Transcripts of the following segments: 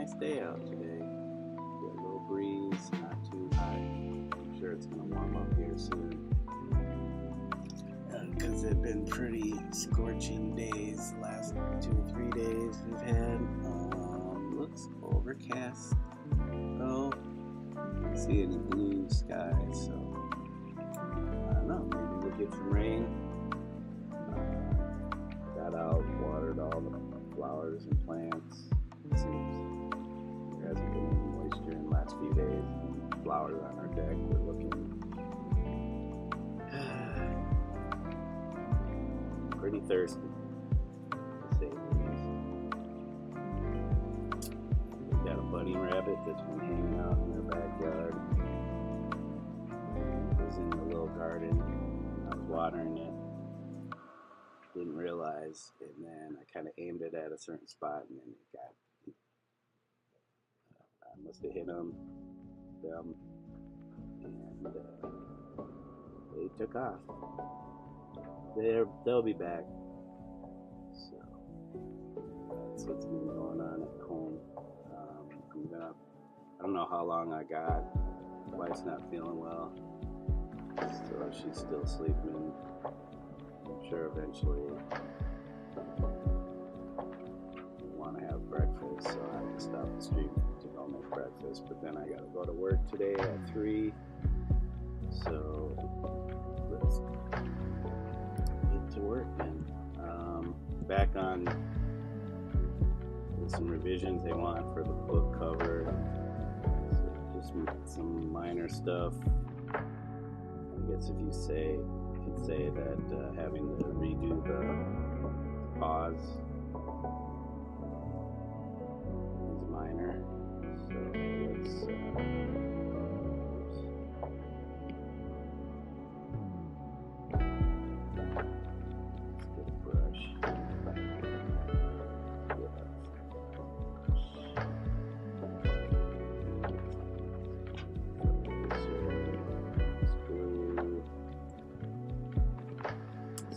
nice day out today. Got a little breeze, not too high. I'm sure it's going to warm up here soon. Because it's been pretty scorching days the last 2 or 3 days we've had. Looks overcast though. I don't see any blue skies, so I don't know, maybe we'll get some rain. Got out, watered all the flowers and plants. It seems there hasn't been any moisture in the last few days. Flowers on our deck are looking pretty thirsty, to say the least. We've got a bunny rabbit that's been hanging out in our backyard. It was in the little garden. I was watering it. Didn't realize, and then I kind of aimed it at a certain spot, and then it got. I must have hit them, and they took off. They'll be back. So that's what's been going on at home. I don't know how long I got. Wife's not feeling well, so she's still sleeping. I'm sure eventually I want to have breakfast, so I can stop the street to go make breakfast. But then I got to go to work today at 3, so let's get to work then. Back on with some revisions they want for the book cover. So just some minor stuff. I guess if you could say that having to redo the pause is minor. So let's get a brush.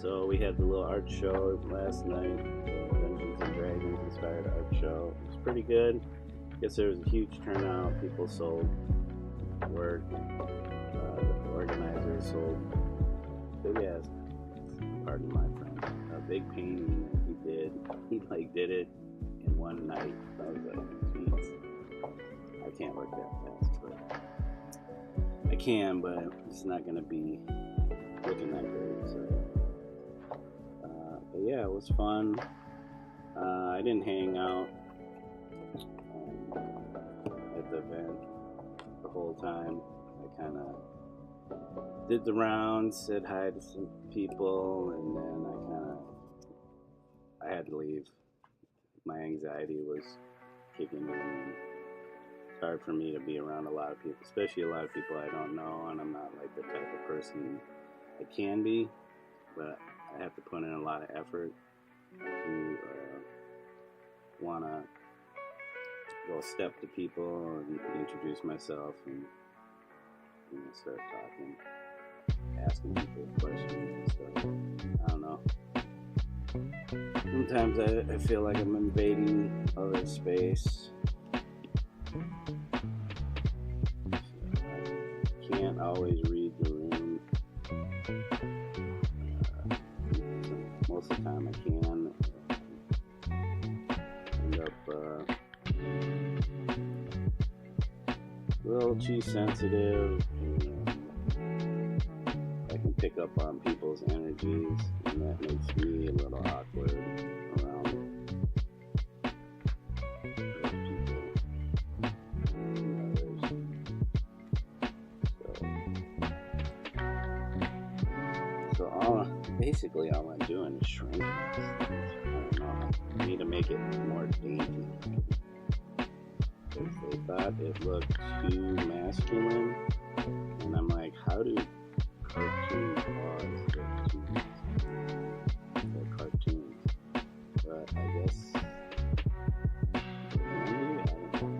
So we had the little art show last night, Dungeons and Dragons inspired art show. It was pretty good. I guess there was a huge turnout. People sold work. The organizer sold big ass, pardon my French, a big painting that he did. He did it in one night. I was like, geez, I can't work that fast, but I can, but it's not going to be looking that great. So. But yeah, it was fun. I didn't hang out at the event the whole time. I kind of did the rounds, said hi to some people, and then I had to leave. My anxiety was kicking in. It's hard for me to be around a lot of people, especially a lot of people I don't know, and I'm not like the type of person I can be, but I have to put in a lot of effort to want to go step to people and introduce myself and start talking, asking people questions and stuff. I don't know. Sometimes I feel like I'm invading other space. I can't always read the room. Most of the time I can end up a little too sensitive, and I can pick up on people's energies, and that makes me a little awkward around other people and others. So basically all I'm doing is shrinking. I don't know. I need to make it more dainty. Because they thought it looked too masculine. And I'm like, how do cartoon paws look too masculine? They're cartoons. But I guess maybe, I don't know.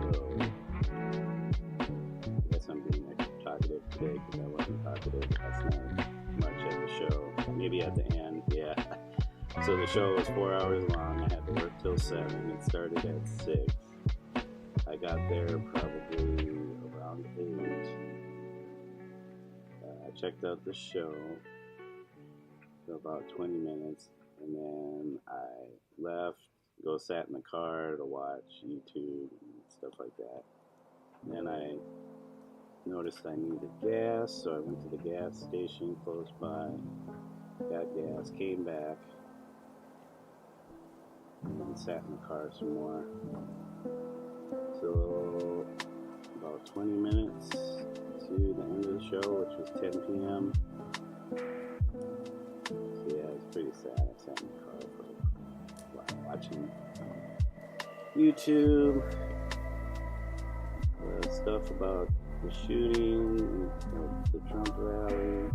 So I guess I'm being talkative today because I wasn't talkative last night much at the show. Maybe at the end, yeah. So the show was 4 hours long. I had to work till 7. It started at 6. I got there probably around 8. I checked out the show for about 20 minutes, and then I left, go sat in the car to watch YouTube and stuff like that. And then I noticed I needed gas, so I went to the gas station close by, got gas, came back, and sat in the car some more. So about 20 minutes to the end of the show, which was 10 p.m. So yeah, it's pretty sad. I sat in the car for a while watching YouTube, stuff about the shooting, the Trump rally.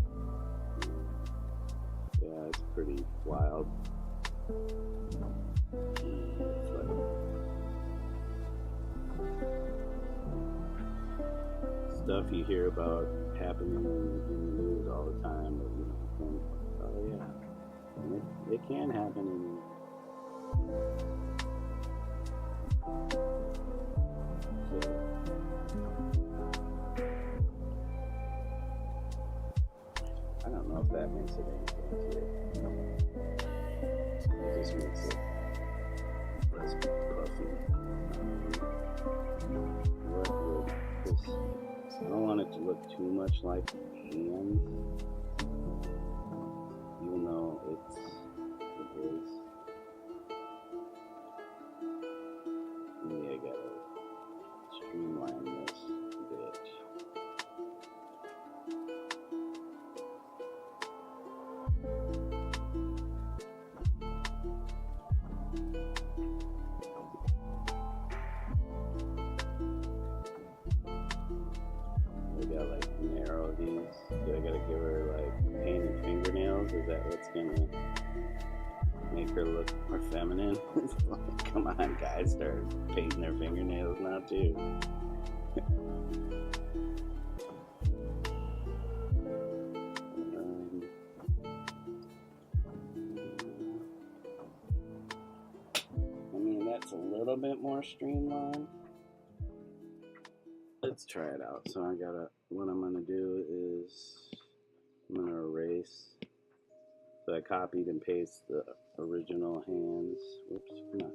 Yeah, it's pretty wild. It's like stuff you hear about happening in the news all the time, but you think, oh yeah, it can happen in so, I don't know if that makes it any easier. It just makes it less puffy. What would this? I don't want it to look too much like hands, even though it is. Maybe I gotta streamline this bit. I gotta like narrow these. Do I gotta give her like painted fingernails? Is that what's gonna make her look more feminine? Come on, guys, start painting their fingernails now too. I mean, that's a little bit more streamlined. Let's try it out. So what I'm gonna do is I'm gonna erase. So I copied and pasted the original hands. Whoops, come on.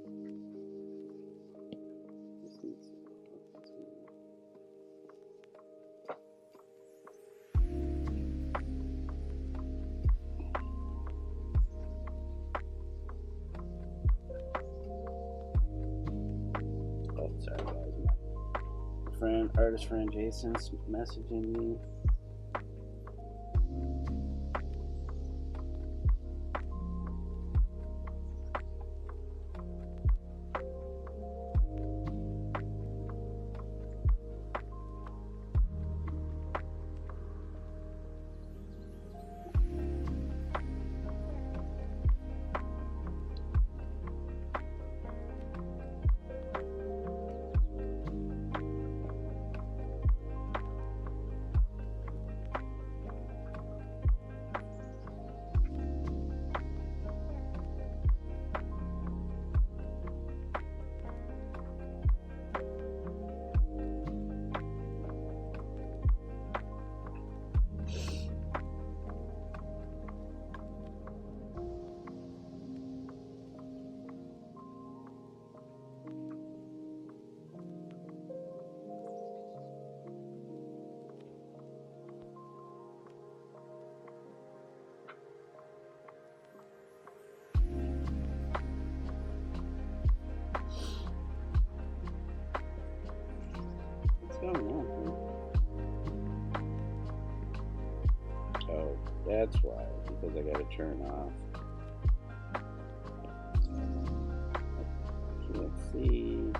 Oh, sorry guys. My artist friend Jason's messaging me. Oh, that's why, because I gotta turn off. Let's see.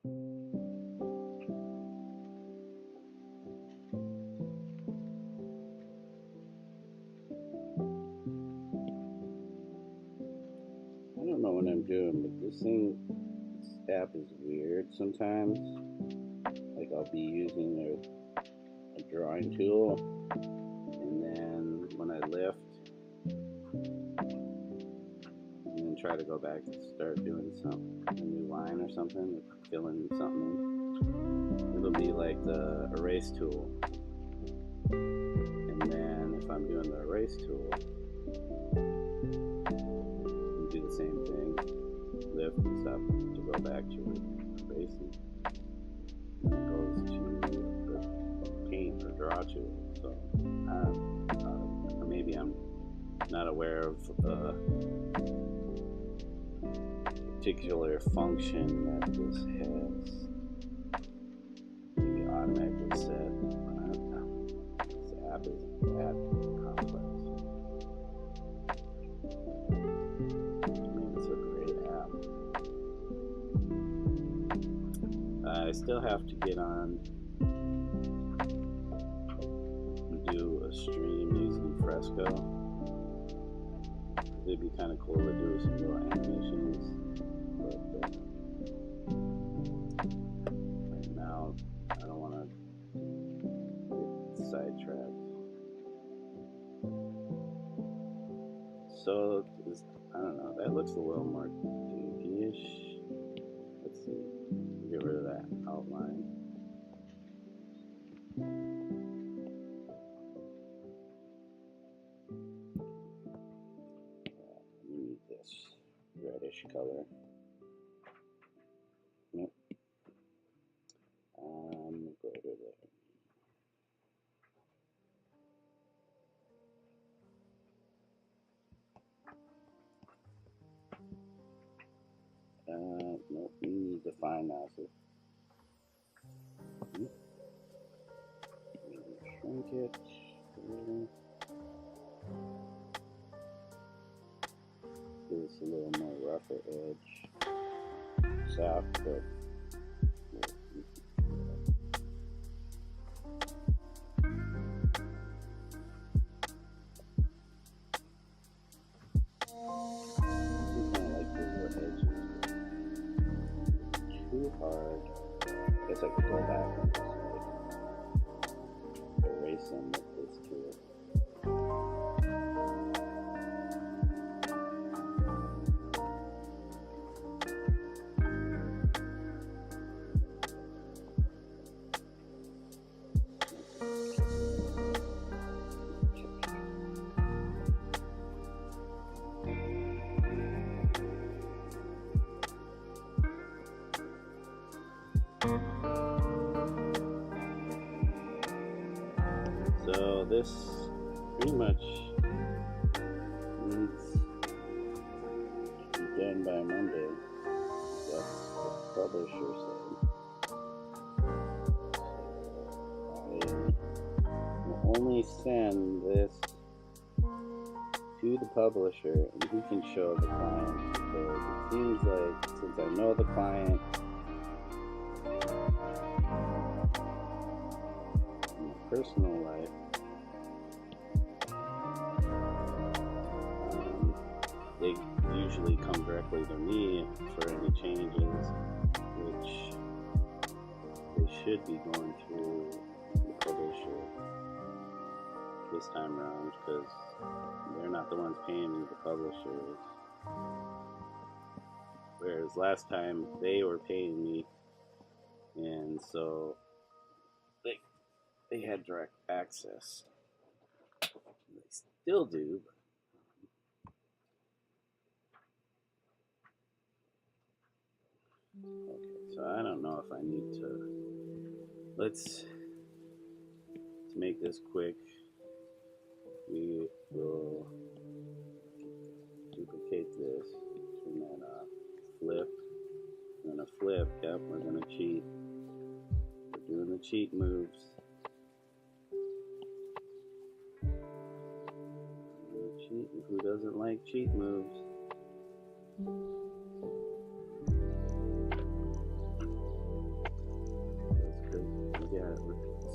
I don't know what I'm doing, but this app is weird sometimes. Like I'll be using a drawing tool, and then when I lift and then try to go back to start doing a new line or something, or filling something in, it'll be like the erase tool. And then if I'm doing the erase tool, do the same thing, lift and stuff to go back to erasing. And it goes to the paint or draw tool. So maybe I'm not aware of a particular function that this has. Maybe automatically set. I don't know. This app is that complex. I still have to get on and do a stream using Fresco. It'd be kind of cool to do some little animations, but right now I don't want to get sidetracked. So I don't know. That looks a little more dinky-ish. Let's see. Get rid of that outline. We need this reddish color. Nope. Go to there. Nope, we need to find now. So shrink it. Give us a little more rougher edge. Soft, but hard. I guess I could go back and just like erase them with this tool. So this pretty much needs to be done by Monday. That's what the publisher said. So I will only send this to the publisher, and he can show the client, because it seems like since I know the client, personal life, they usually come directly to me for any changes, which they should be going through the publisher this time around, because they're not the ones paying me, the publishers. Whereas last time they were paying me, and so they had direct access. They still do. Okay, so I don't know if I need to. To make this quick, we will duplicate this, turn that off, flip, and a flip. Yep, we're gonna cheat. We're doing the cheat moves. Who doesn't like cheat moves?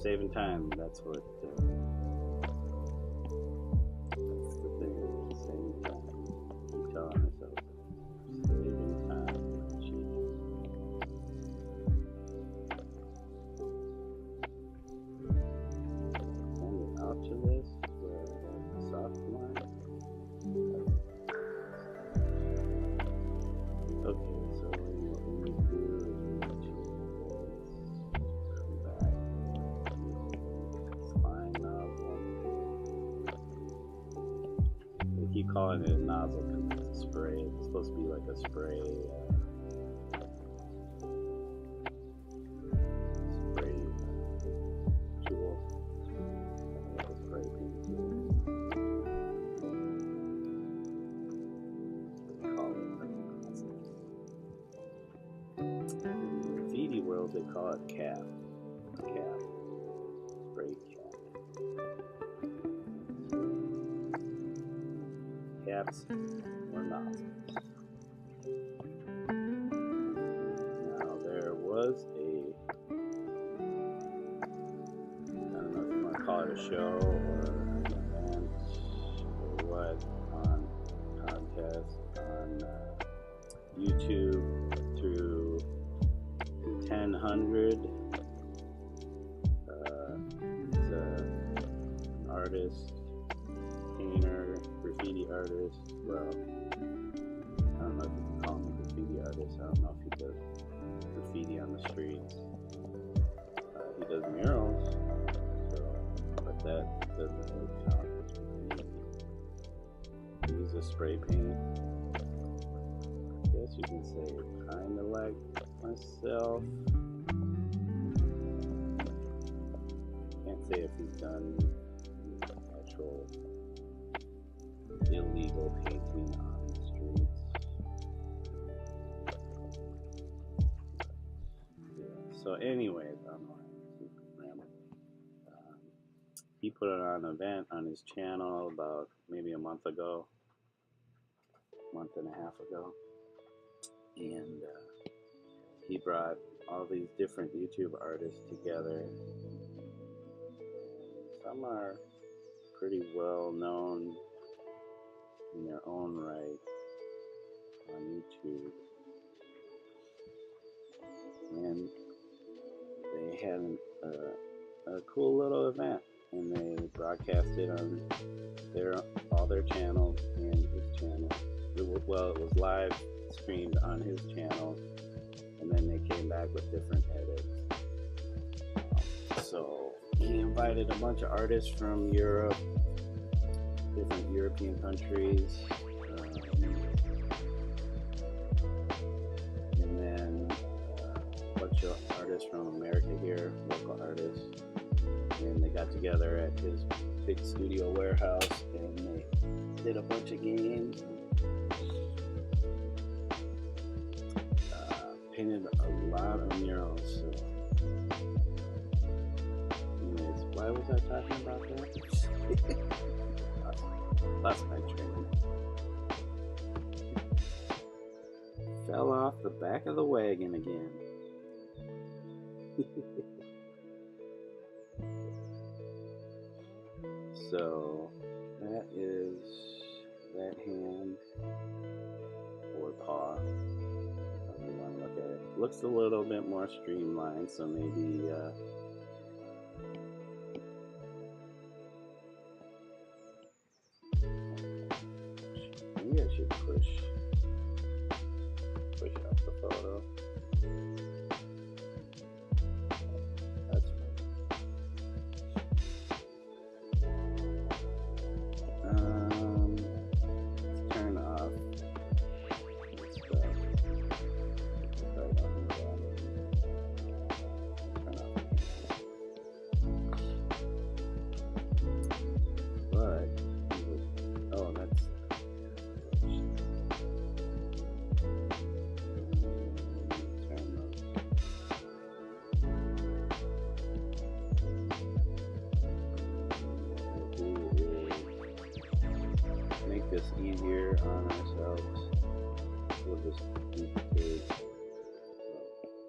saving time. That's what. That's the thing. Saving time. I'm telling myself. Saving time. Jeez. Send it out to this for the soft line. Okay, so what we do is we choose this, come back, spine nozzle. They keep calling it a nozzle because it's a spray. It's supposed to be like a spray, tool, like a spray paint tool. Graffiti world, they call it cap, spray cap. Caps or nozzles. Now there was a, I don't know if you want to call it a show or an event or what, on contest on YouTube through 1000. He's an artist, painter, graffiti artist. Well, I don't know if you can call him a graffiti artist. I don't know if he does graffiti on the streets. He does murals, so, but that doesn't really count. He uses a spray paint. I guess you can say kind of like myself. Can't say if he's done actual illegal painting on the streets. Yeah. So anyways, I'm rambling. He put it on an event on his channel about maybe a month and a half ago. And he brought all these different YouTube artists together. Some are pretty well known in their own right on YouTube. And they had a cool little event, and they broadcast it on all their channels and his channel. It was live streamed on his channel, and then they came back with different edits. So he invited a bunch of artists from Europe, different European countries, and then a bunch of artists from America here, local artists, and they got together at his big studio warehouse, and they did a bunch of games. Painted a lot of murals. So, anyways, why was I talking about that? Lost my train. Fell off the back of the wagon again. So that is that hand or paw. Look at it. Looks a little bit more streamlined, so maybe maybe I should push up the photo. That's right. Let's turn off this stuff. This easier on ourselves. We'll just duplicate.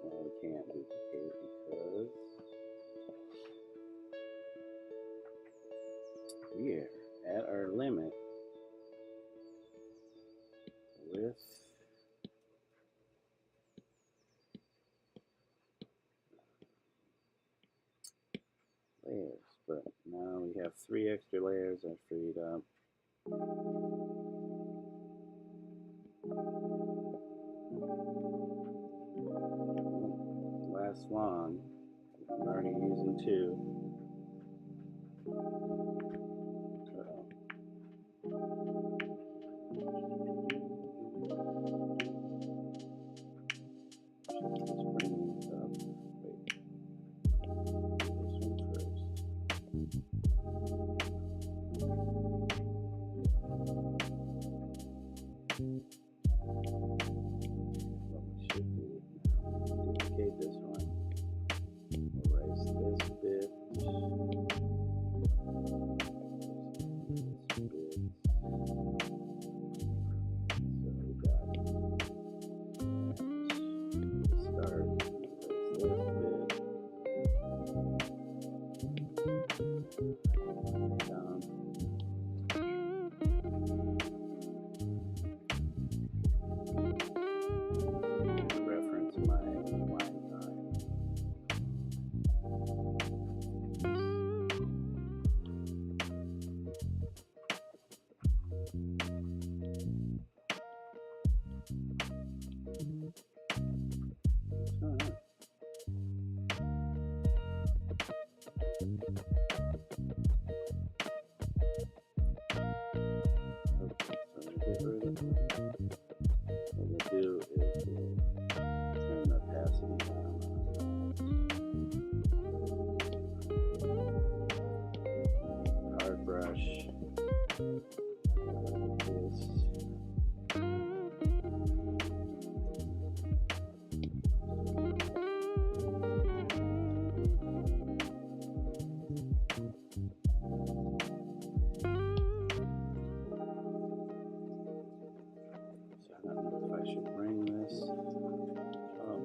Well, we can't duplicate because we are at our limit with layers, but now we have 3 extra layers I freed up. Last long. I'm already using 2. This one. Erase this bit. This bit. So we got start. Erase this bit. Down. Reference my line drawing. What we'll do is we'll turn the opacity down on hard brush. I should bring this up.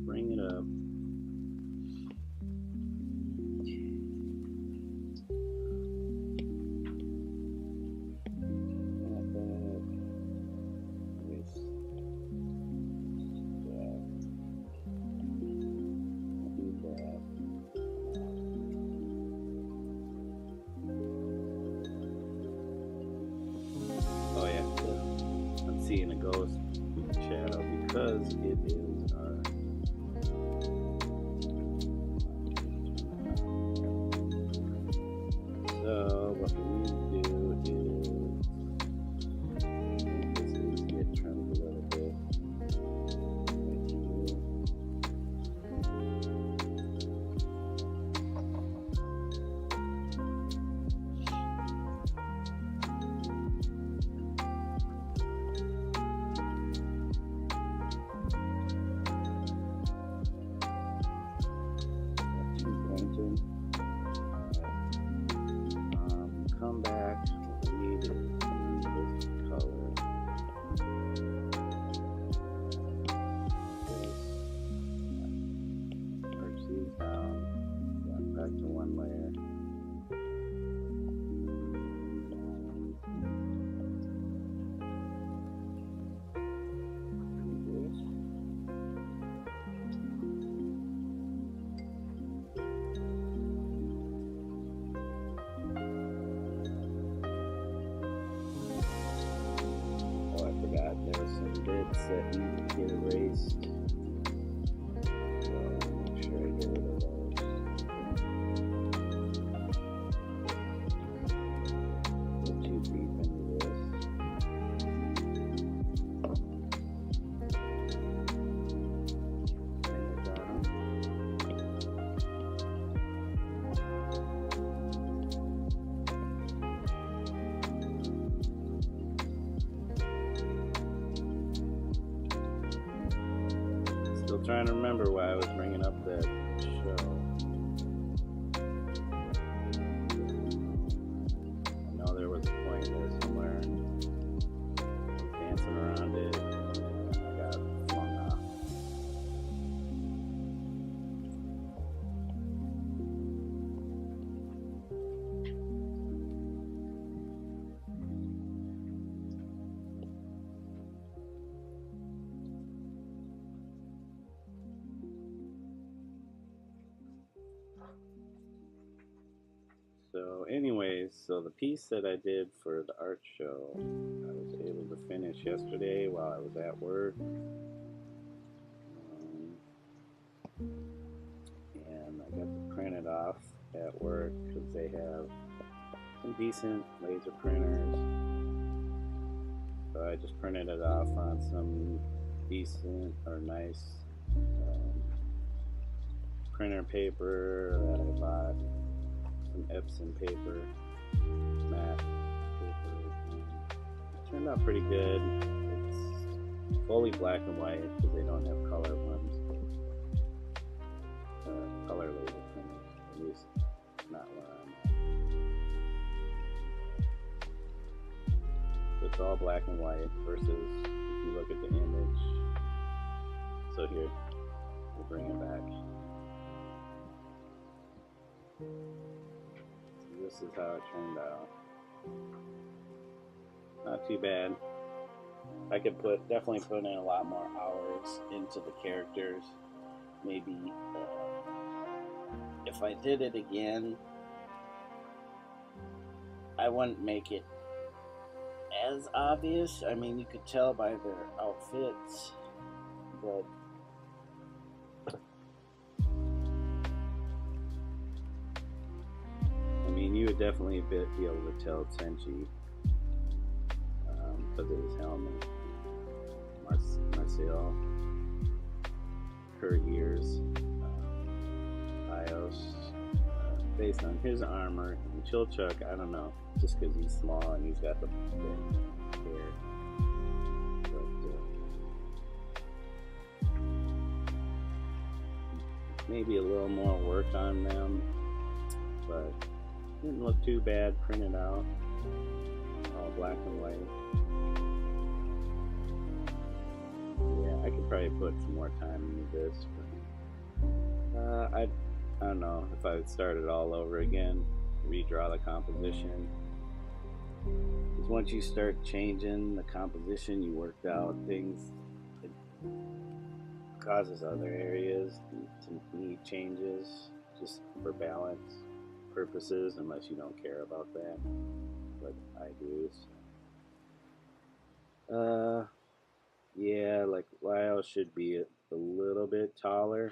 Bring it up. Seeing a ghost shadow because it is our so what we do is this needs to get trimmed a little bit. Come back, what we need is this color. Merge these down, back to 1 layer. There are some bits that need to get erased, so make sure I get rid of those. Get too deep into this. Bring it down. Still trying to remember why I was bringing up that show. I know there was a point there somewhere. Dancing around it, and I got flung off. anyways, so the piece that I did for the art show, I was able to finish yesterday while I was at work. And I got to print it off at work because they have some decent laser printers. So I just printed it off on some decent or nice printer paper that I bought, some Epson paper, matte paper. It turned out pretty good. It's fully black and white because they don't have color ones. Color laser printers, at least not where I'm at. So it's all black and white versus if you look at the image. So here, we'll bring it back. So this is how it turned out. Not too bad. I could definitely put in a lot more hours into the characters. Maybe if I did it again, I wouldn't make it as obvious. I mean, you could tell by their outfits, but I mean, you would definitely be able to tell Tenchi because of his helmet. Marcel, her ears, Ios, based on his armor, and Chilchuk, I don't know, just because he's small and he's got the big hair. But maybe a little more work on them, but didn't look too bad printed out, all black and white. Yeah, I could probably put some more time into this, but I don't know if I would start it all over again, redraw the composition. Because once you start changing the composition, you worked out things, it causes other areas to need changes just for balance purposes, unless you don't care about that, but I do. Yeah, like Lyle should be a little bit taller.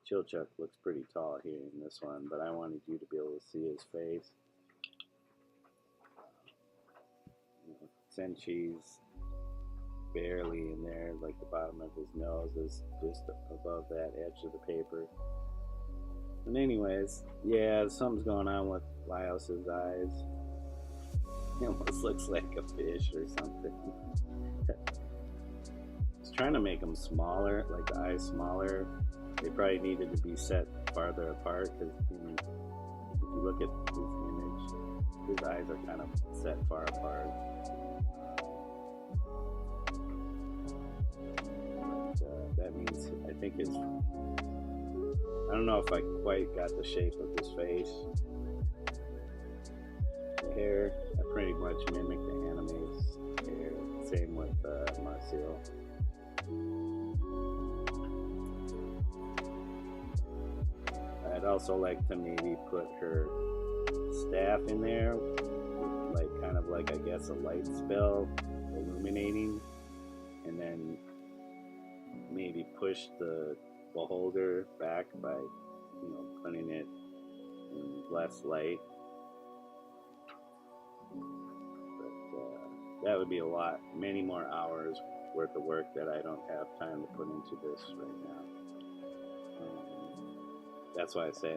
Chilchuk looks pretty tall here in this one, but I wanted you to be able to see his face. Senchi's barely in there, like the bottom of his nose is just above that edge of the paper. And anyways, yeah, something's going on with Lyos's eyes. He almost looks like a fish or something. I was trying to make them smaller, like the eyes smaller. They probably needed to be set farther apart because if you look at his image, his eyes are kind of set far apart. But that means, I think I don't know if I quite got the shape of his face. The hair, I pretty much mimicked the anime's hair. Same with Marcel. I'd also like to maybe put her staff in there, like kind of like, I guess, a light spell illuminating, and then maybe push the beholder back by, putting it in less light. But that would be many more hours worth of work that I don't have time to put into this right now. That's why I say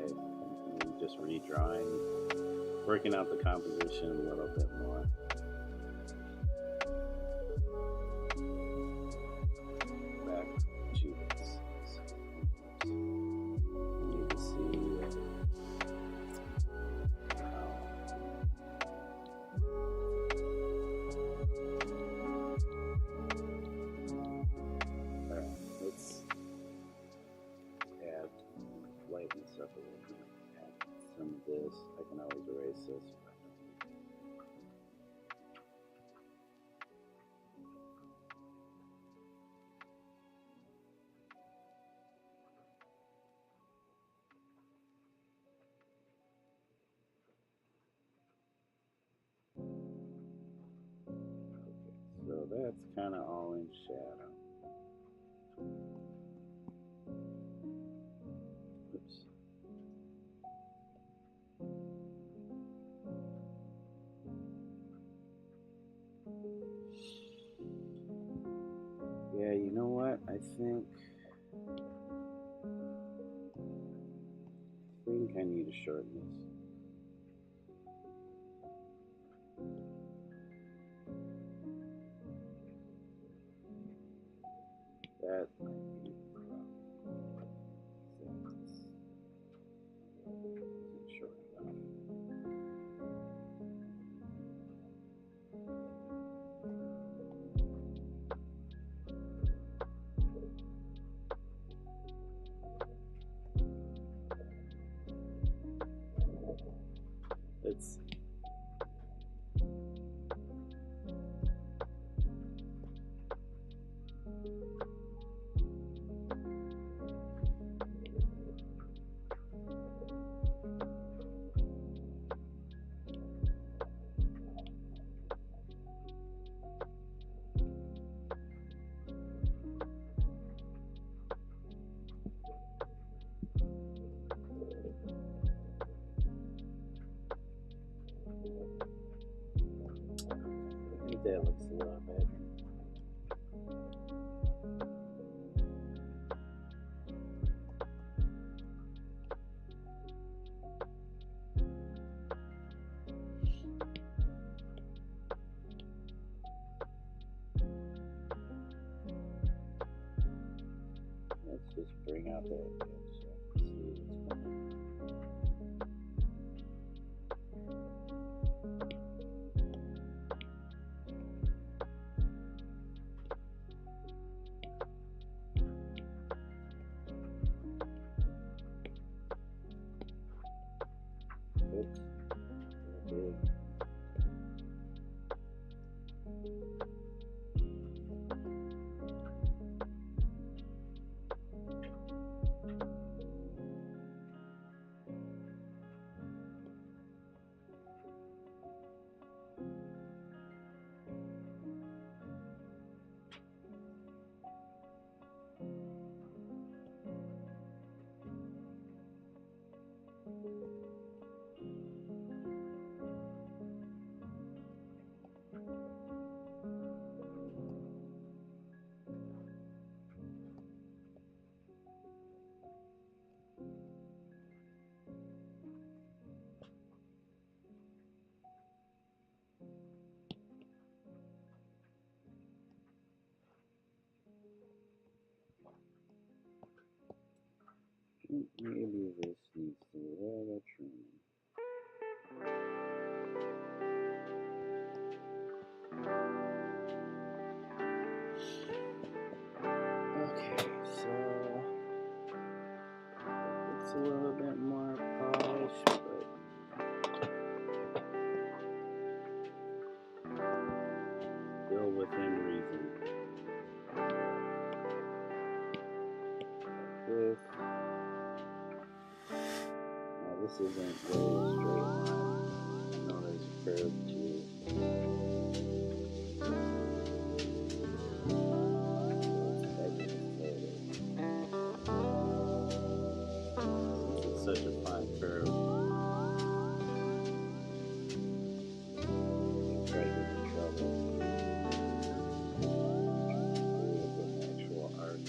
just redrawing, working out the composition a little bit more. Back to this. You need to see Alright, let's add lightness up a little bit. Add some of this. I can always erase this. that's kind of all in shadow. Oops. Yeah, you know what? I think I need to shorten this. That might be the problem. Isn't short enough. Let's see. I think that looks a lot better. Let's just bring out that edge so I can see what's going on. Oops. Okay. Maybe this needs a little trimming. Okay, so it's a little bit more polished, but still within reason. This. Now this isn't really a straight line. I know there's a curve too. Since it's such a fine curve, it's right in trouble. With an actual art.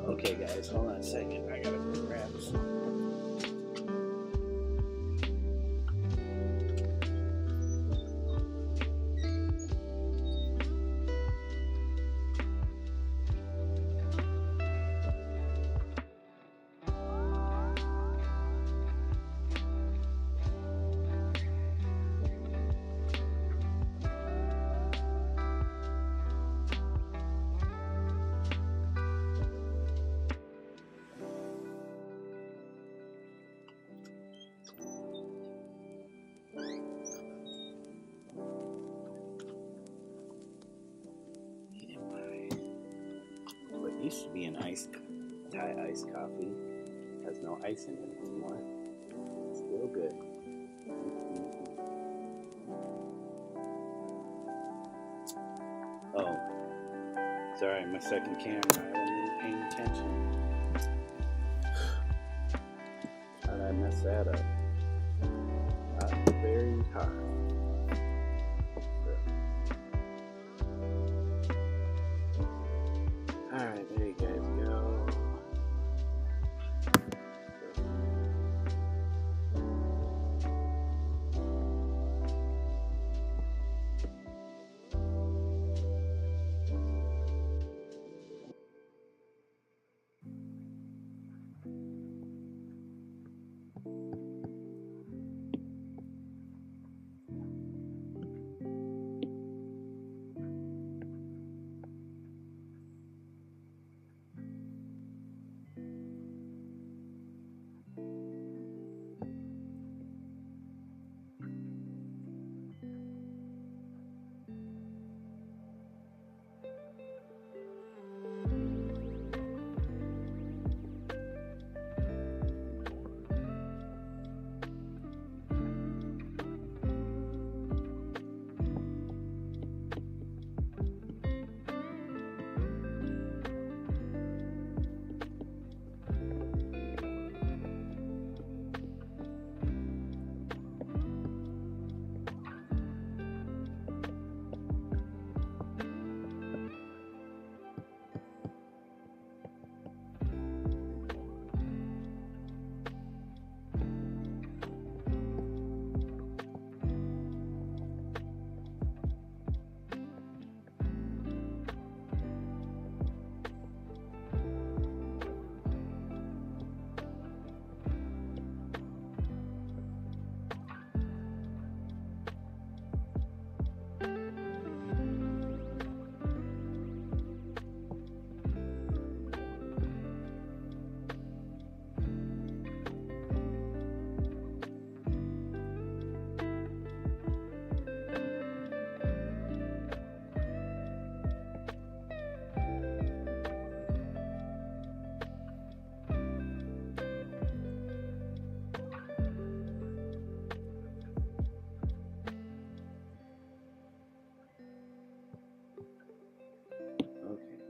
Okay guys, hold on a second. I gotta go grab some. Used to be an Thai iced coffee. Has no ice in it anymore. Still good. Oh, sorry, my second camera. I wasn't even paying attention. How'd I mess that up? Not very hard. Alright, there you guys go.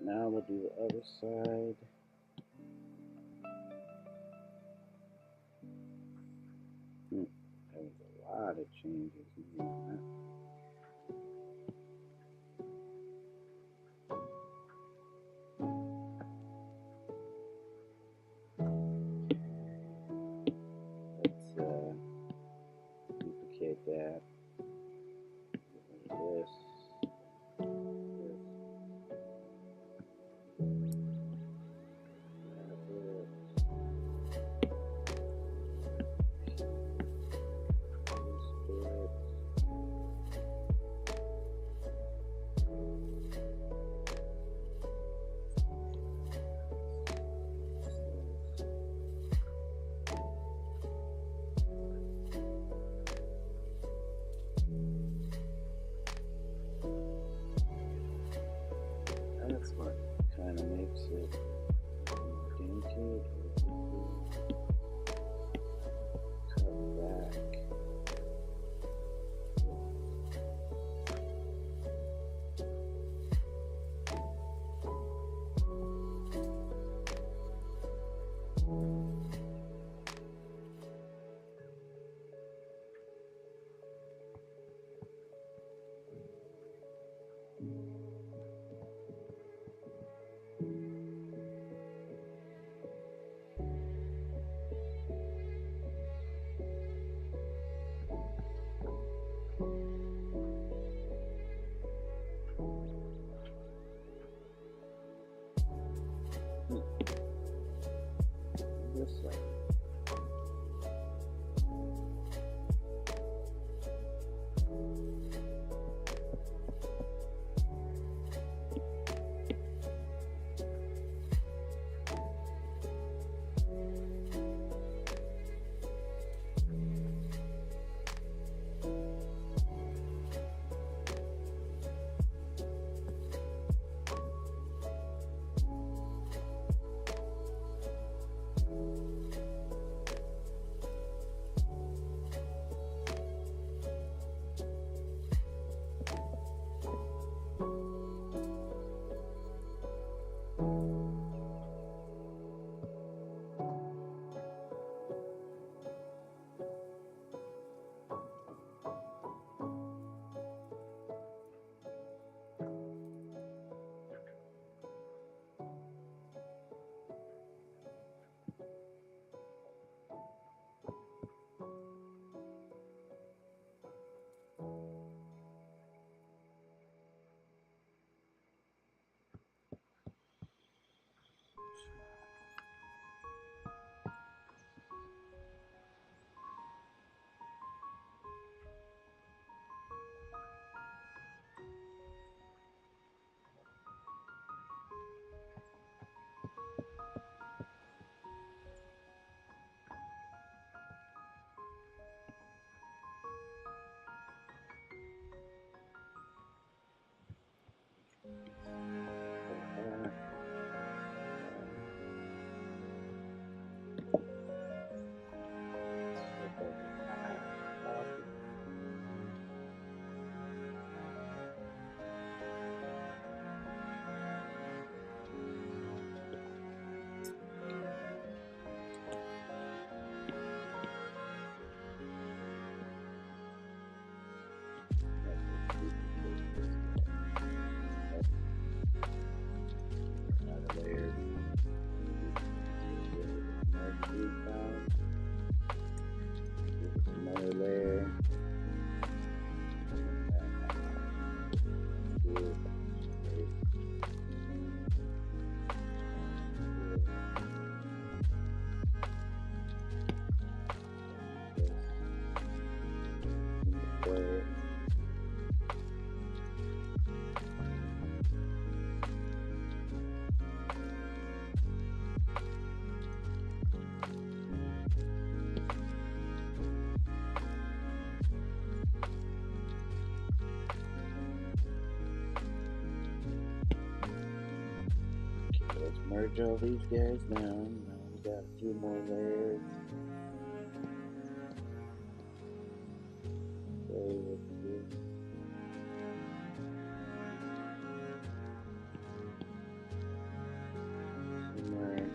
Now we'll do the other side. There was a lot of changes in that. Let's duplicate that. This. That's what kind of makes it dainty. Cut back. This way. Another layer. Let's merge all these guys down. Now we got a few more layers. Play with this. Shimmer.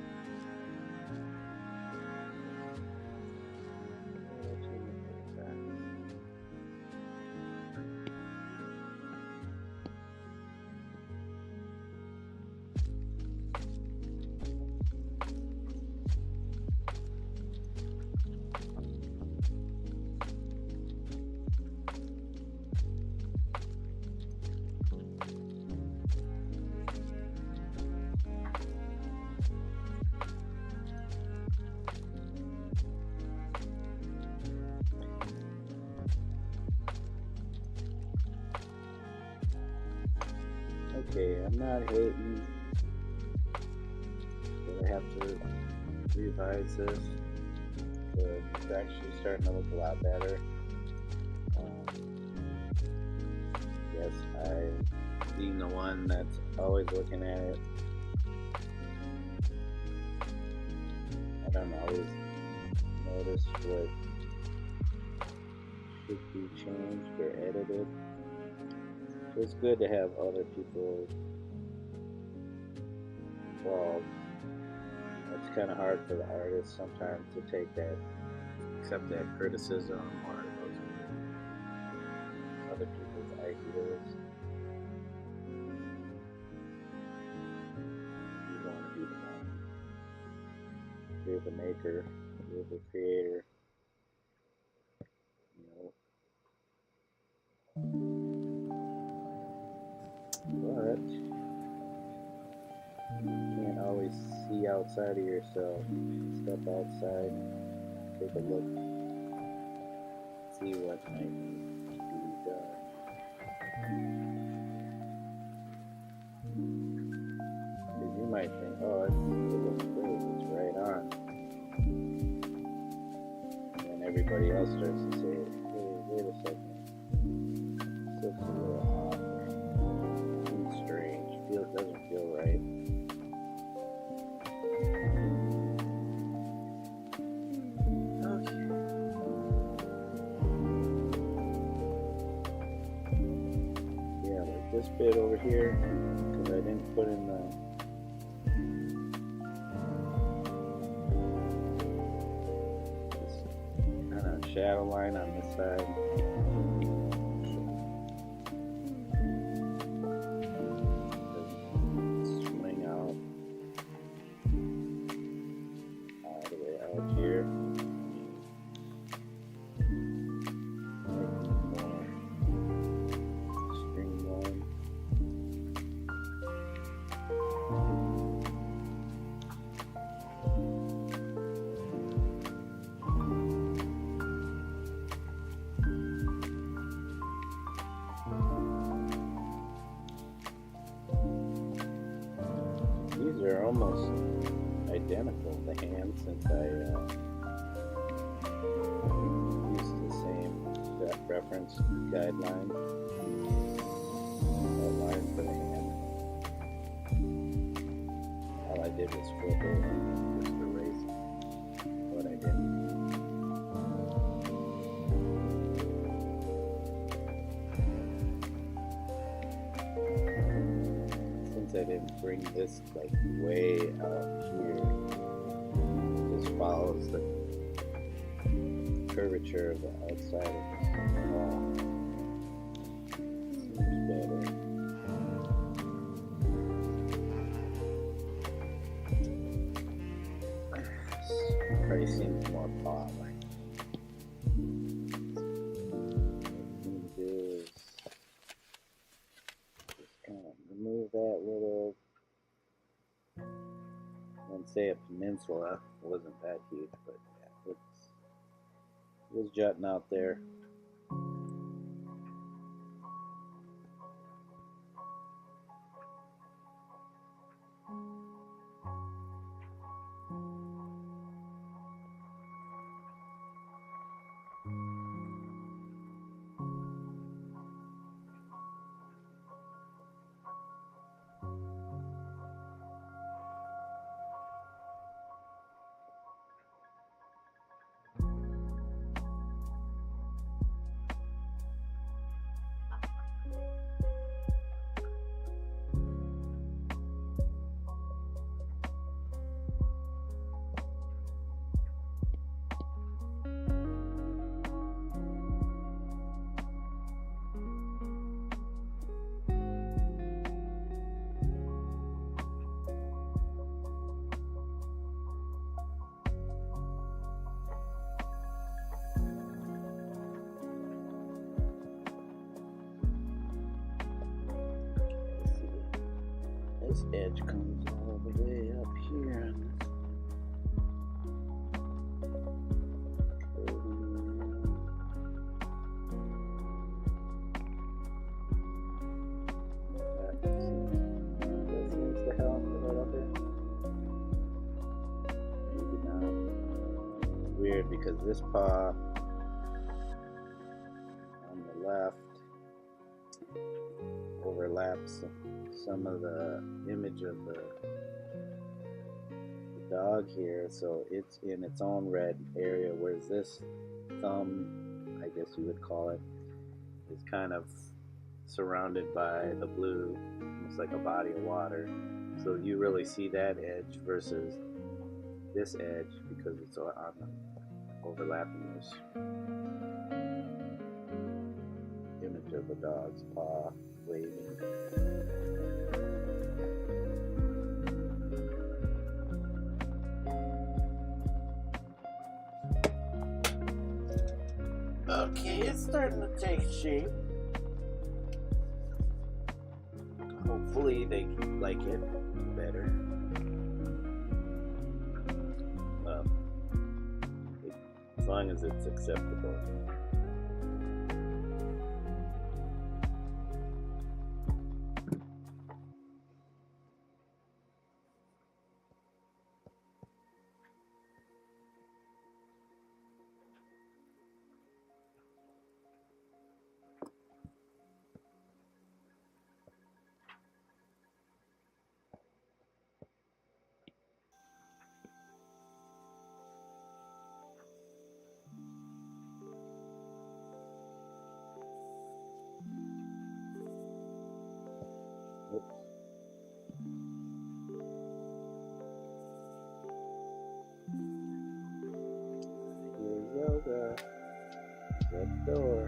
Okay, I'm not hating, but I have to revise this. It's actually starting to look a lot better. Yes, I'm being the one that's always looking at it. I don't always notice what should be changed or edited. So it's good to have other people involved. It's kind of hard for the artist sometimes to accept that criticism or those other people's ideas. You want to be the one. You're the maker. You're the creator. But you can't always see outside of yourself. Step outside, take a look, see what might be done. Because you might think, oh, it looks great, it's right on. And then everybody else starts to say, hey, wait a second, this looks a little off. Strange. It doesn't feel right. Okay. Yeah, like this bit over here, because I didn't put in this kind of shadow line on this side. These are almost identical, the hands, since I used the same reference guideline outline for the hand. did is flip it and just erase what I did. Since I didn't bring this like way out here, it just follows the curvature of the outside of this wall. Seems better. Probably seems more paw-like. What I'm going to do is just kind of remove that little, I wouldn't say a peninsula, it wasn't that huge, but yeah, it was jutting out there. This edge comes all the way up here on this. That seems to help a little bit. Maybe not. Weird because this paw on the left overlaps some of the image of the dog here, so it's in its own red area, whereas this thumb, I guess you would call it, is kind of surrounded by the blue, almost like a body of water. So you really see that edge versus this edge because it's on the overlapping this image of the dog's paw waving. Okay, it's starting to take shape. Hopefully they like it better. As long as it's acceptable. Oops. Here's yoga. Good door.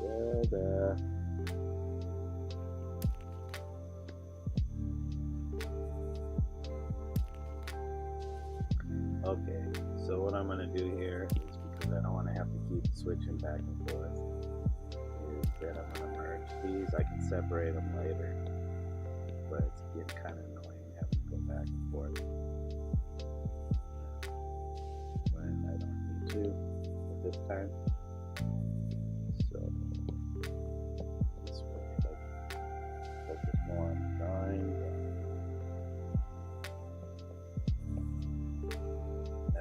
Yoga. Okay, so what I'm going to do here is, because I don't want to have to keep switching back and forth, is that I'm going to merge these. I can separate them later, but it's getting kind of annoying having to go back and forth when I don't need to at this time. So this way I can focus more on the drawing.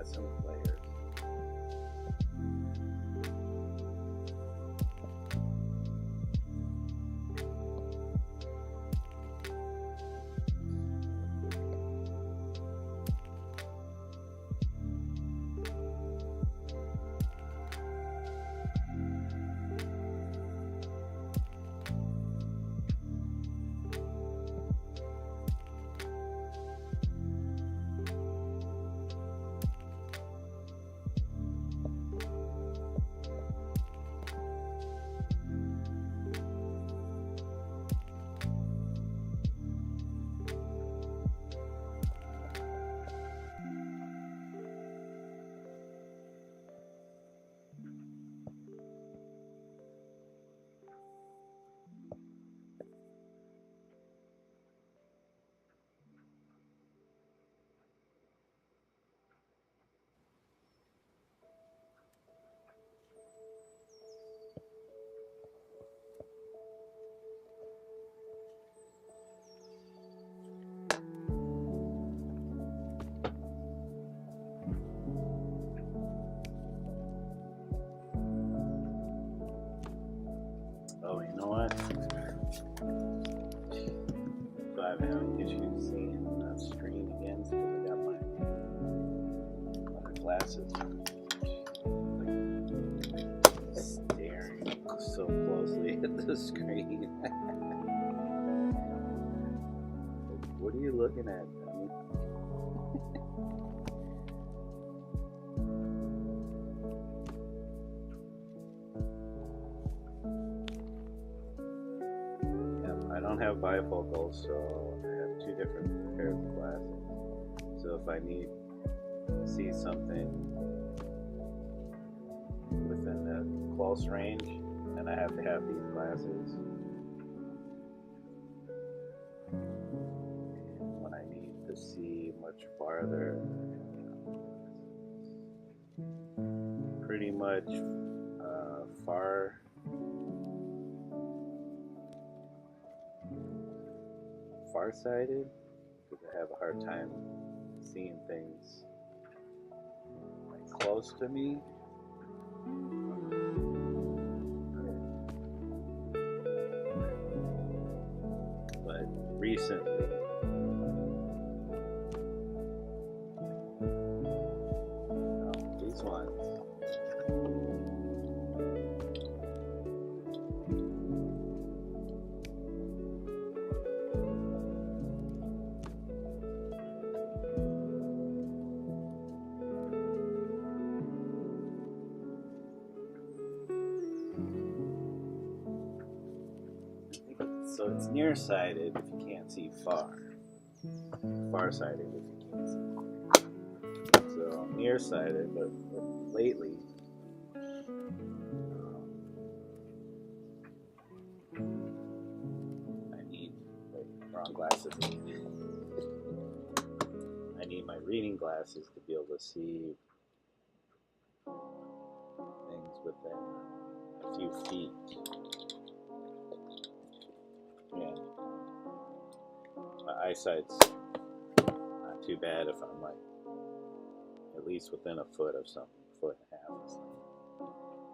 Some players. I'm having issues seeing the screen again because I got my other glasses like staring so closely at the screen. What are you looking at? I don't have bifocals, so I have two different pairs of glasses. So if I need to see something within the close range, then I have to have these glasses. And when I need to see much farther, pretty much farsighted, because I have a hard time seeing things like close to me. But recently, these ones, so it's nearsighted if you can't see far. Farsighted if you can't see. So nearsighted, but lately, I need wrong glasses. I need my reading glasses to be able to see things within a few feet. Yeah, my eyesight's not too bad if I'm like at least within a foot of something, foot and a half.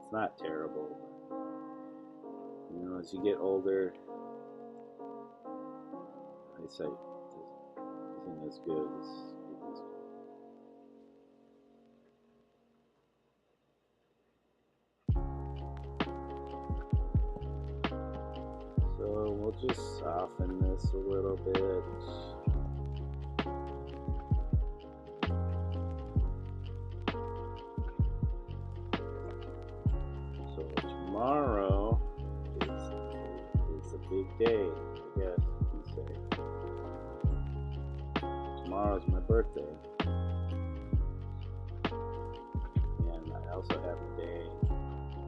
It's not terrible, but you know, as you get older, eyesight isn't as good as it used to. So we'll just soften this a little bit. So tomorrow is a big day, I guess you can say. Tomorrow's my birthday. And I also have a day,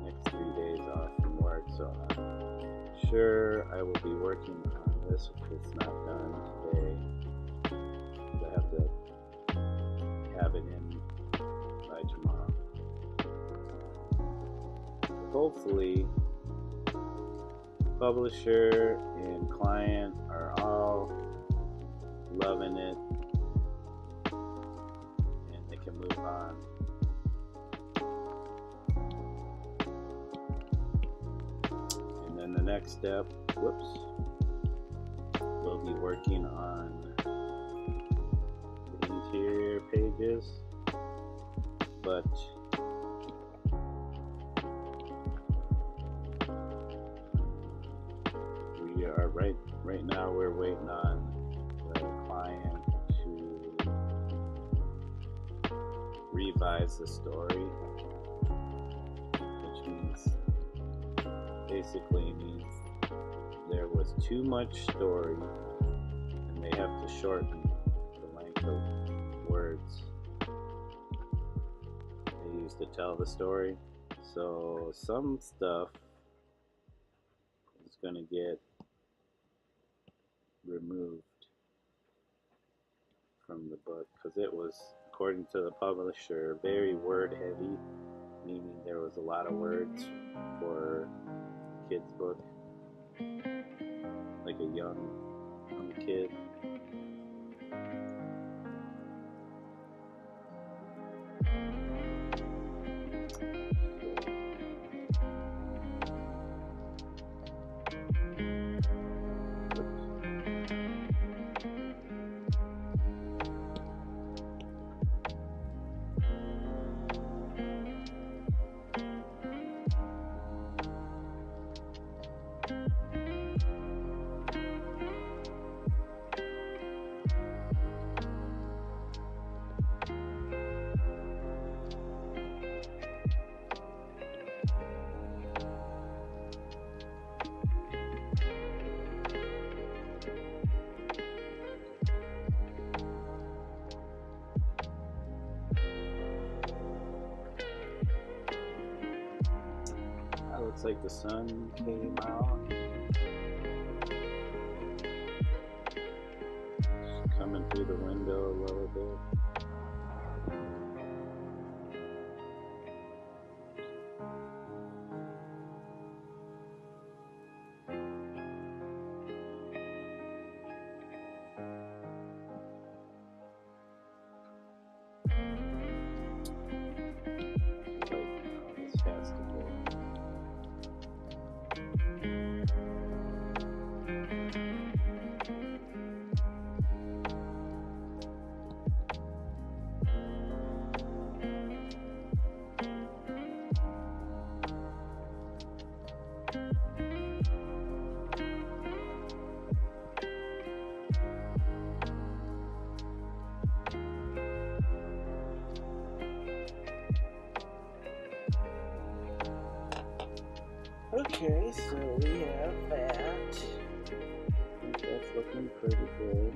next 3 days off from work, so I'm sure I will be working on this if it's not done today. I have to have it in by tomorrow. Hopefully, publisher and client are all loving it and they can move on. The next step, we'll be working on the interior pages, but we are right now we're waiting on the client to revise the story, which basically means there was too much story and they have to shorten the length of words they use to tell the story. So some stuff is going to get removed from the book because it was, according to the publisher, very word heavy, meaning there was a lot of words for kid's book, like a young kid. looks like the sun came out. It's coming through the window a little bit. Okay, so we have that. I think that's looking pretty good.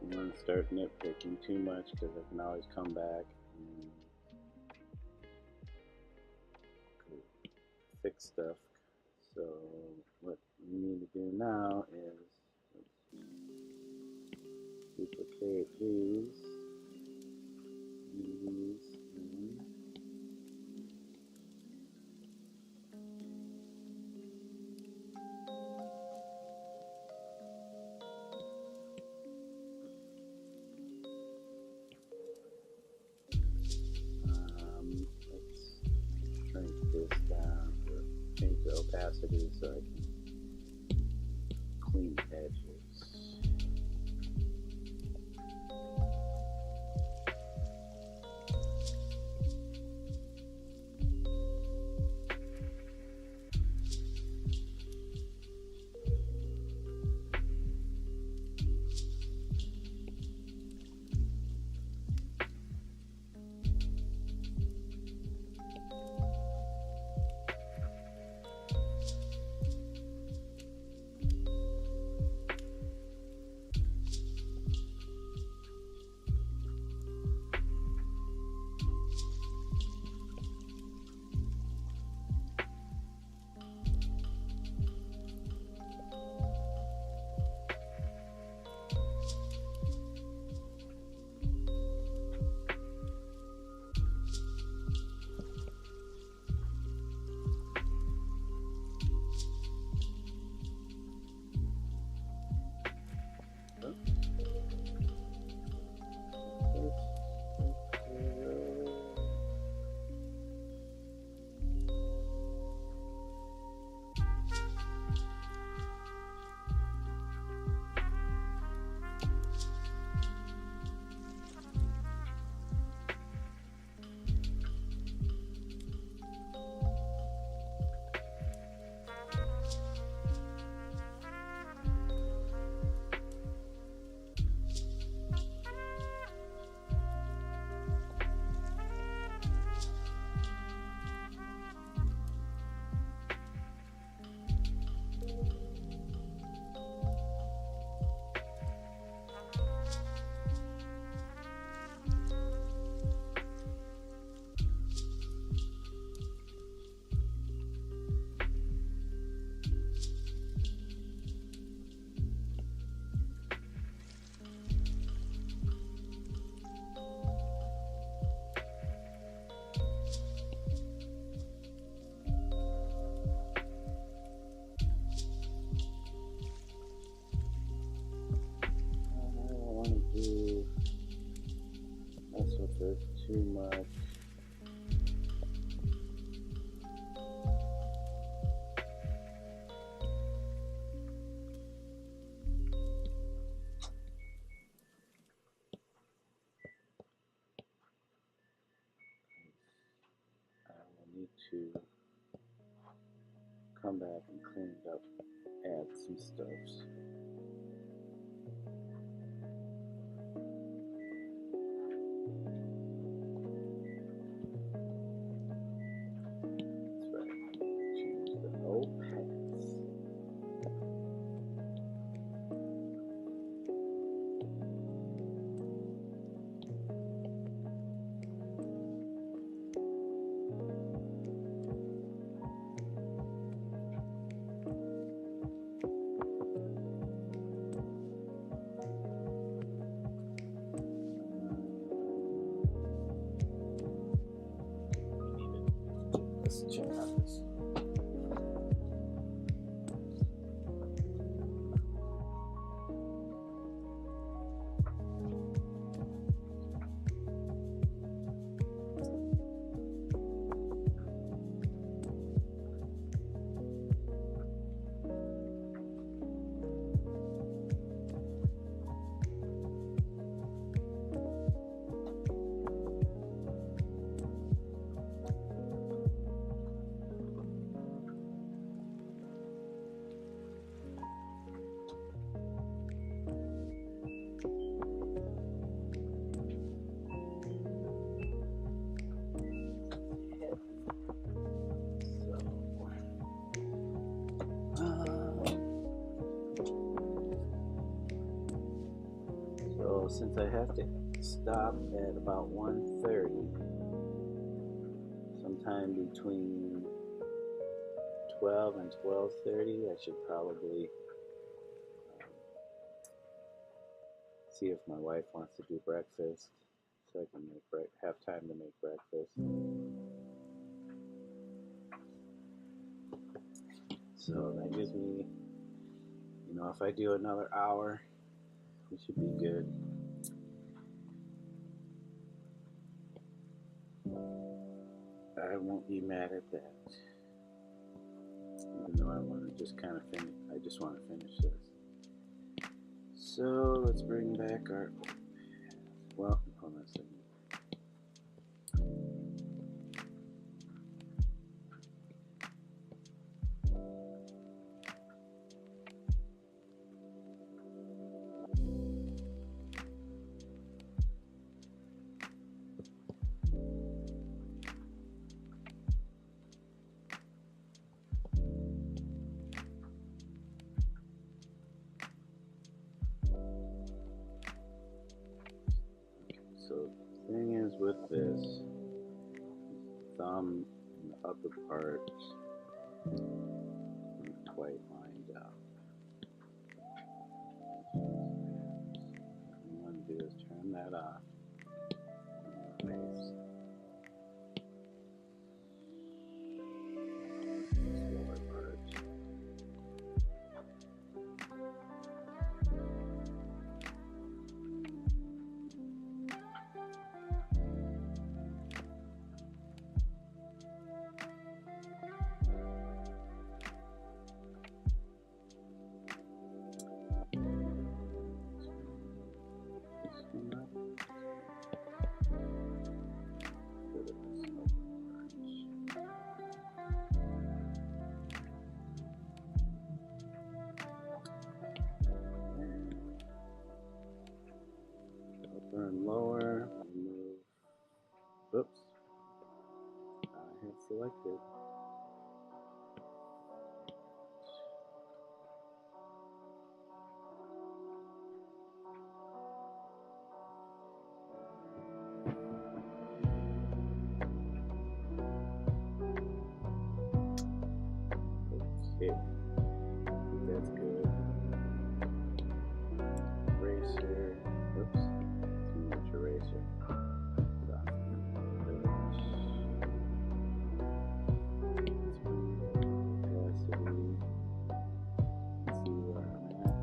I don't want to start nitpicking too much because I can always come back and fix stuff. So what we need to do now is duplicate these. Let's shrink this down, or change the opacity so I can clean the edges. Mess with this too much. I will need to come back and clean it up, add some stuff. Let's check out this. So since I have to stop at about 1:30, sometime between 12 and 12:30, I should probably see if my wife wants to do breakfast, so I can have time to make breakfast. So that gives me, you know, if I do another hour, we should be good. I won't be mad at that. Even though I want to just kind of finish, I just want to finish this. So let's bring back our, well, hold on a second. So the thing is with this, thumb in the upper part isn't quite lined up. What we want to do is turn that off. Erase. This lower part. Upper and lower, remove, oops, I had selected. Okay, I think that's good. Eraser, oops, too much eraser. Opacity. Let's see where I'm at.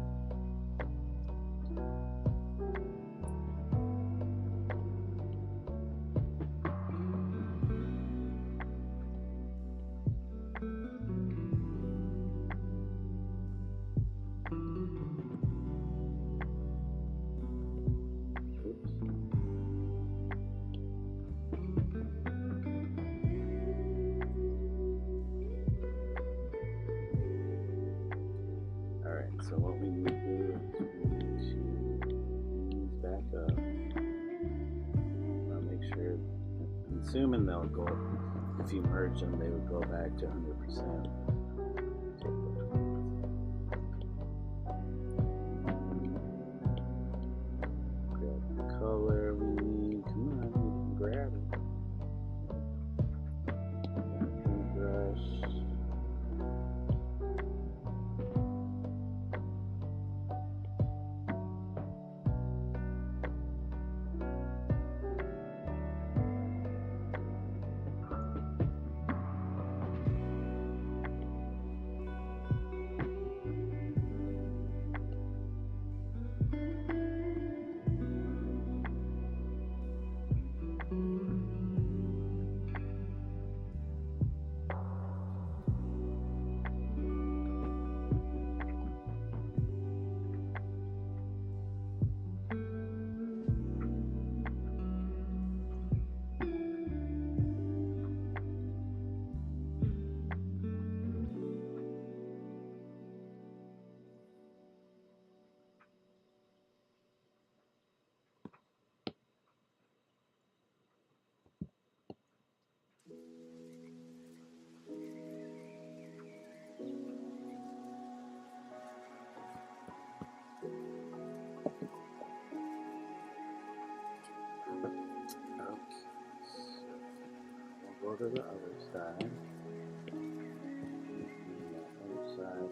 Alright, so what we need to do is we need to ease back up. I'll make sure, I'm assuming they'll go, if you merge them, they would go back to 100%. Grab the color we need. Come on, you can grab it. Paintbrush. to the other side. Clean that other side up.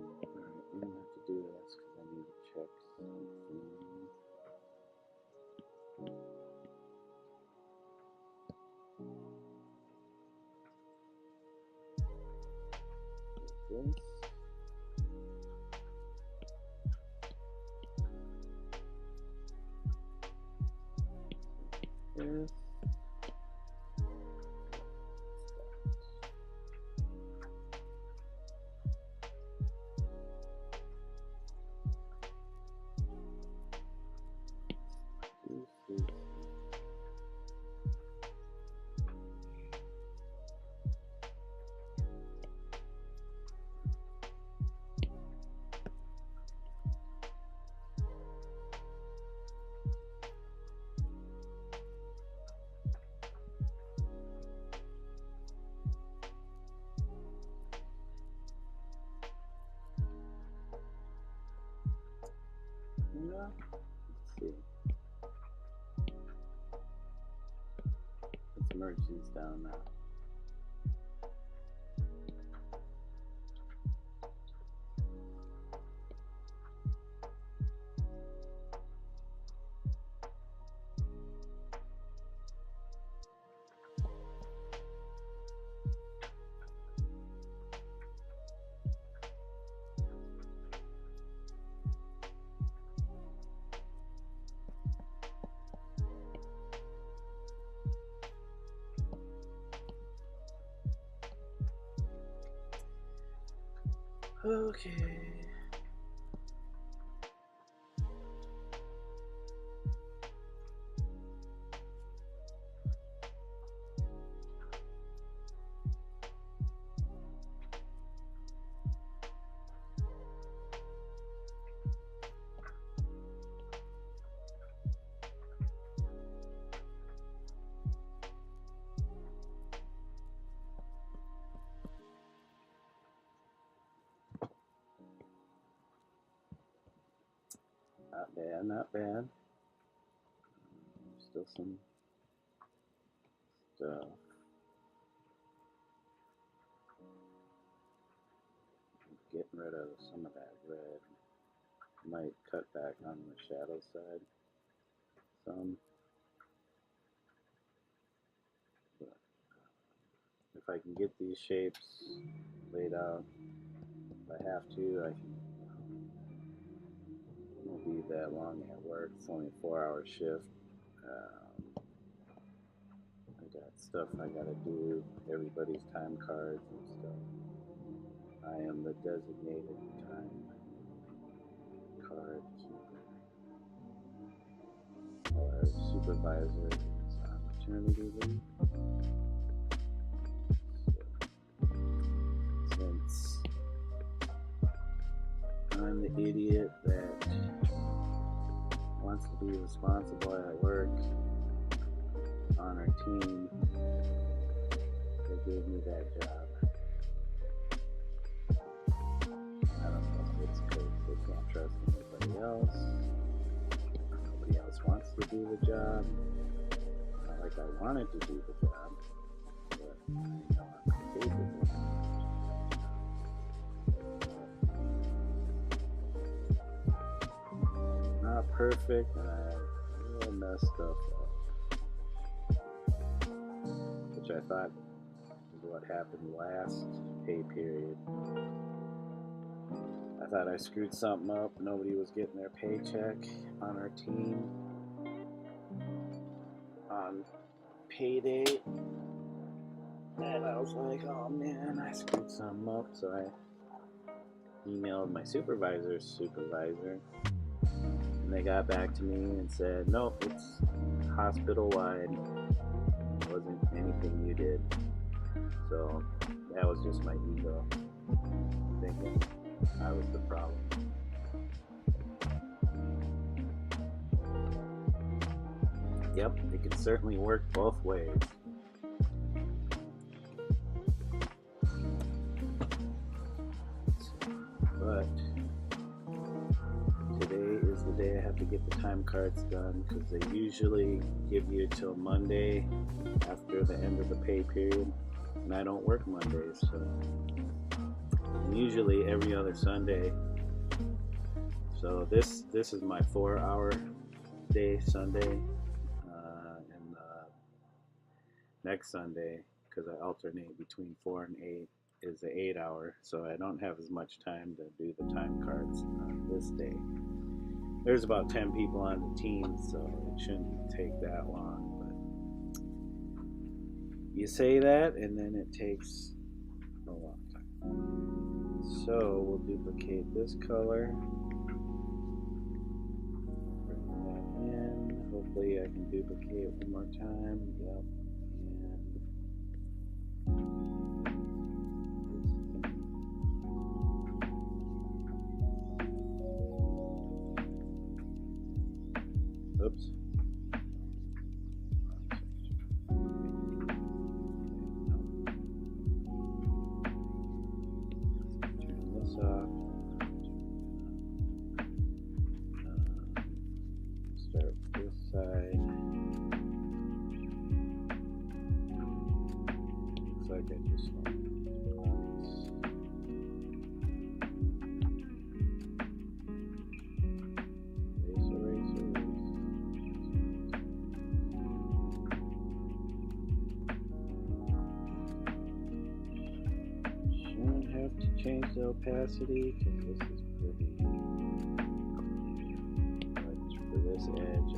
Alright, I'm gonna have to do this because I need to check something. This. This. Yeah, let's see. Let's merge these down now. Okay. Not bad, not bad. Still some stuff. Getting rid of some of that red. Might cut back on the shadow side some. But if I can get these shapes laid out, if I have to, I can. It won't be that long at work. It's only a 4-hour shift. I got stuff I gotta do, everybody's time cards and stuff. I am the designated time card keeper. Our supervisor is on maternity leave. So, since I'm the idiot that wants to be responsible at work on our team, they gave me that job. I don't know if it's because they can't trust anybody else. Nobody else wants to do the job. Not like I wanted to do the job, but I know I'm capable. Not perfect, and I really messed stuff up, which I thought is what happened last pay period. I thought I screwed something up. Nobody was getting their paycheck on our team on payday, and I was like, oh man, I screwed something up. So I emailed my supervisor's supervisor, and they got back to me and said, nope, it's hospital-wide. It wasn't anything you did. So that was just my ego thinking I was the problem. Yep, it can certainly work both ways. But today is the day I have to get the time cards done, because they usually give you till Monday after the end of the pay period, and I don't work Mondays, so usually every other Sunday. So this is my 4-hour day Sunday, and next Sunday, because I alternate between 4 and 8, is the 8-hour, so I don't have as much time to do the time cards on this day. There's about 10 people on the team, so it shouldn't take that long, but you say that and then it takes a long time. So we'll duplicate this color, bring that in. Hopefully I can duplicate one more time. Yep. Oops. Turn this off. Start with this side. Looks like I just change the opacity, because this is pretty much for this edge.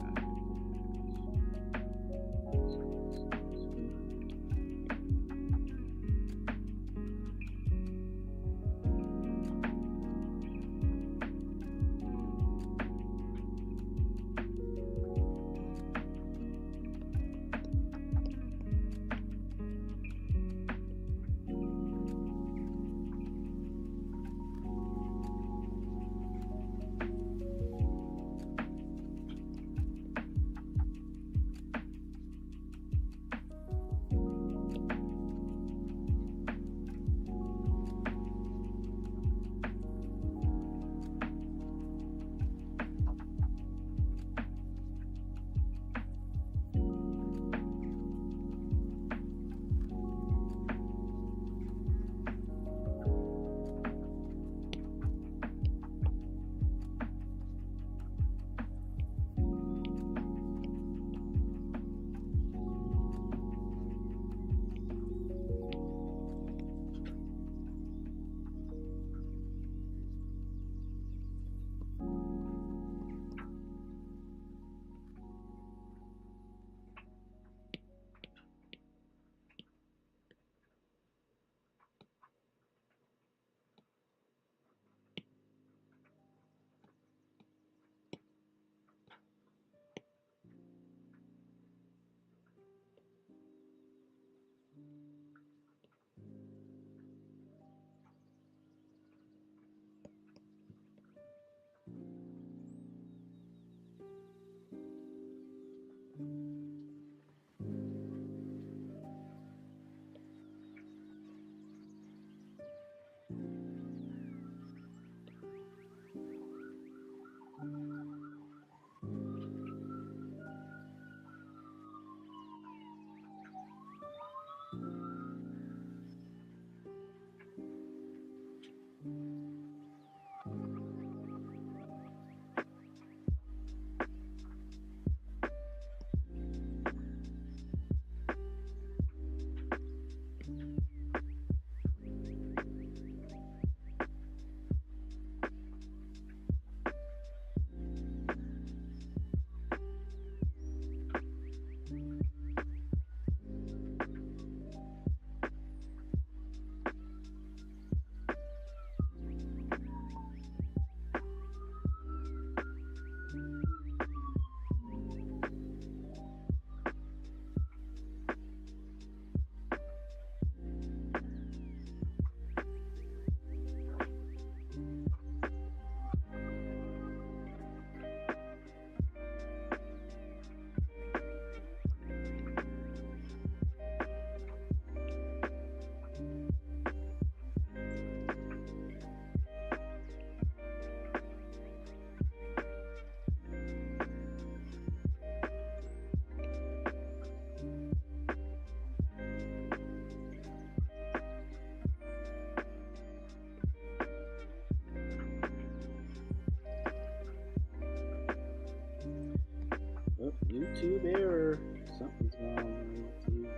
Oh, YouTube error. Something's wrong with YouTube.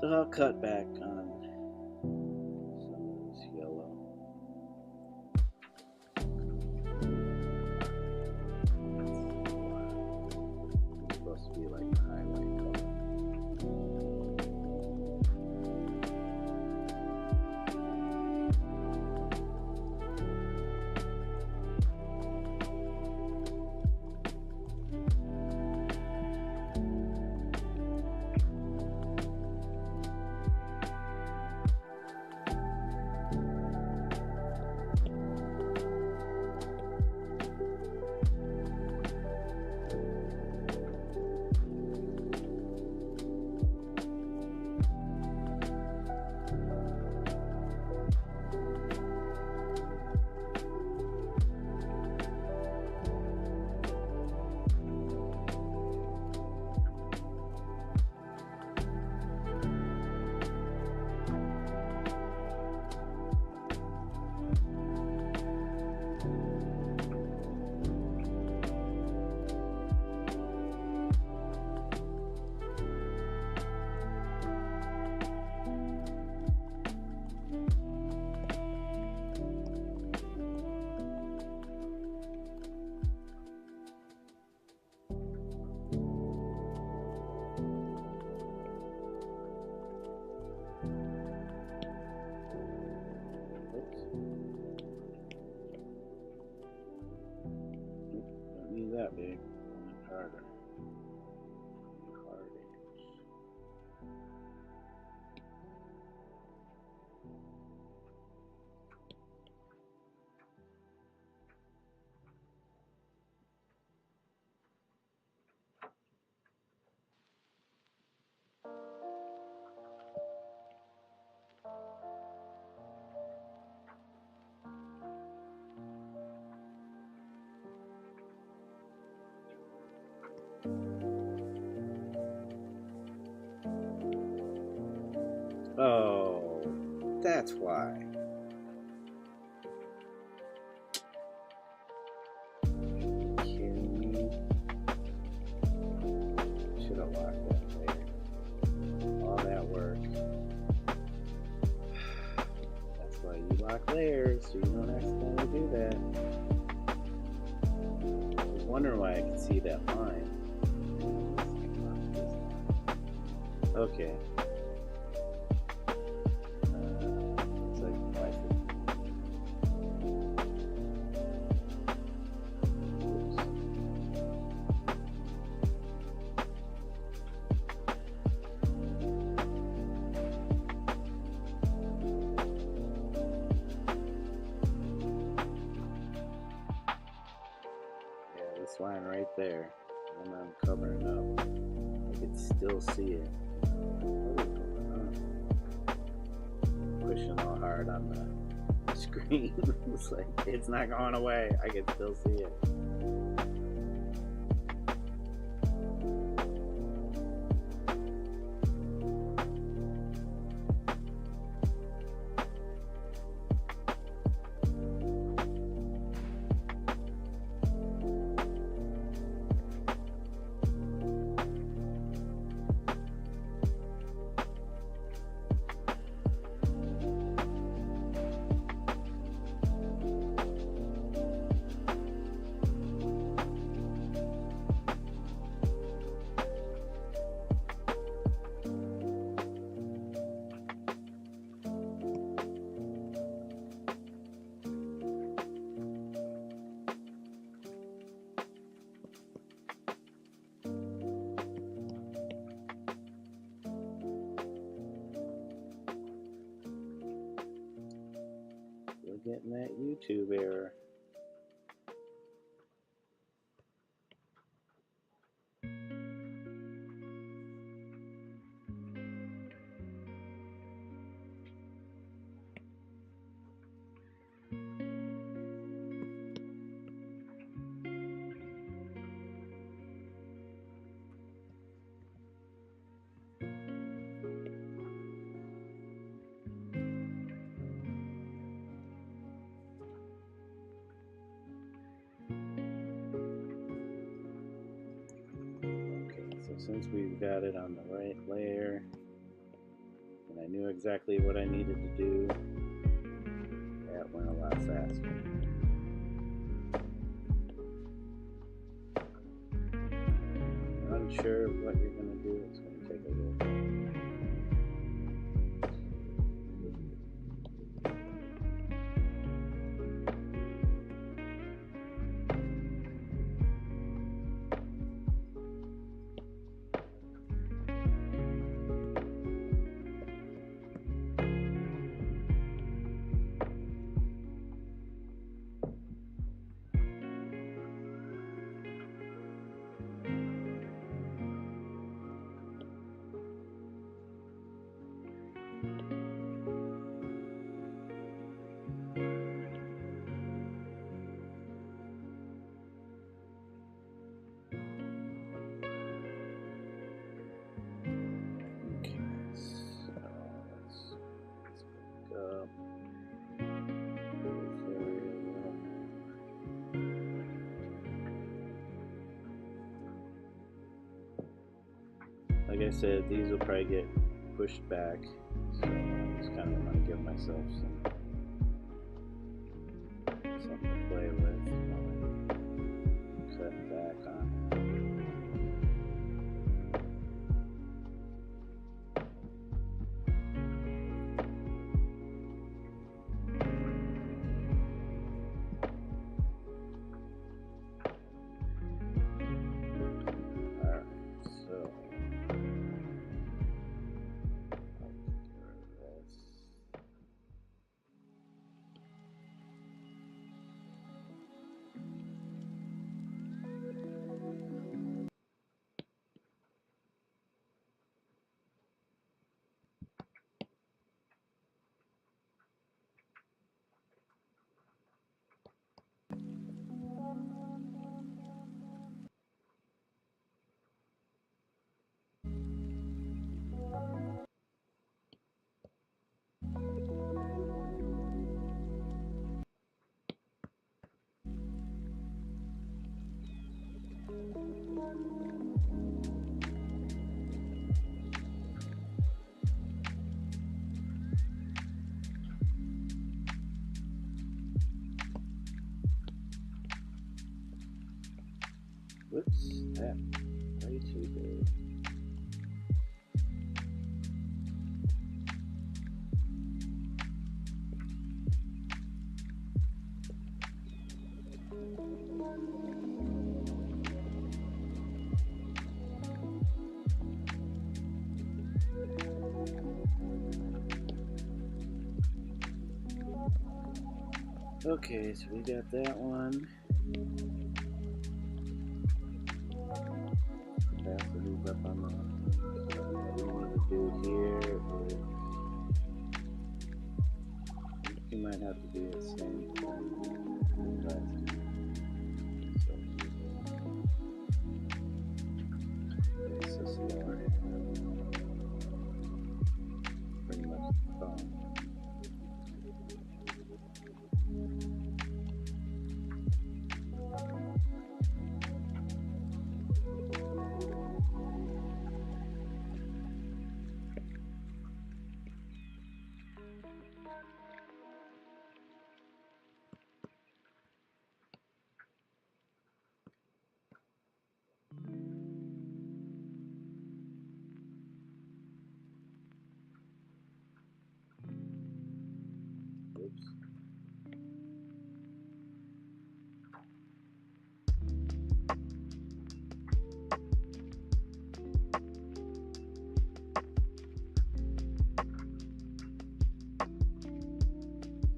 So I'll cut back on some of this yellow. It's supposed to be like the highlight color. That big, harder. Oh, that's why. Kidding me? Should have locked that layer. All that work. That's why you lock layers, so you don't accidentally do that. I was wondering why I could see that line. Okay. Looks like my wife is... Oops. Yeah, this line right there, when I'm covering up, I can still see it. Pushing all hard on the screen. It's like, it's not going away. I can still see it. Getting that YouTube error. Since we've got it on the right layer and I knew exactly what I needed to do, that went a lot faster. Unsure of what you're going to do, it's going to take a little bit. Like I said, these will probably get pushed back, so I just kind of want to give myself something to play with while I cut back on it. Whoops, that way too big. Okay, so we got that one. Pass the move up on the. What we need to do here is. You might have to do the same thing. So slower. Pretty much the phone. Oops.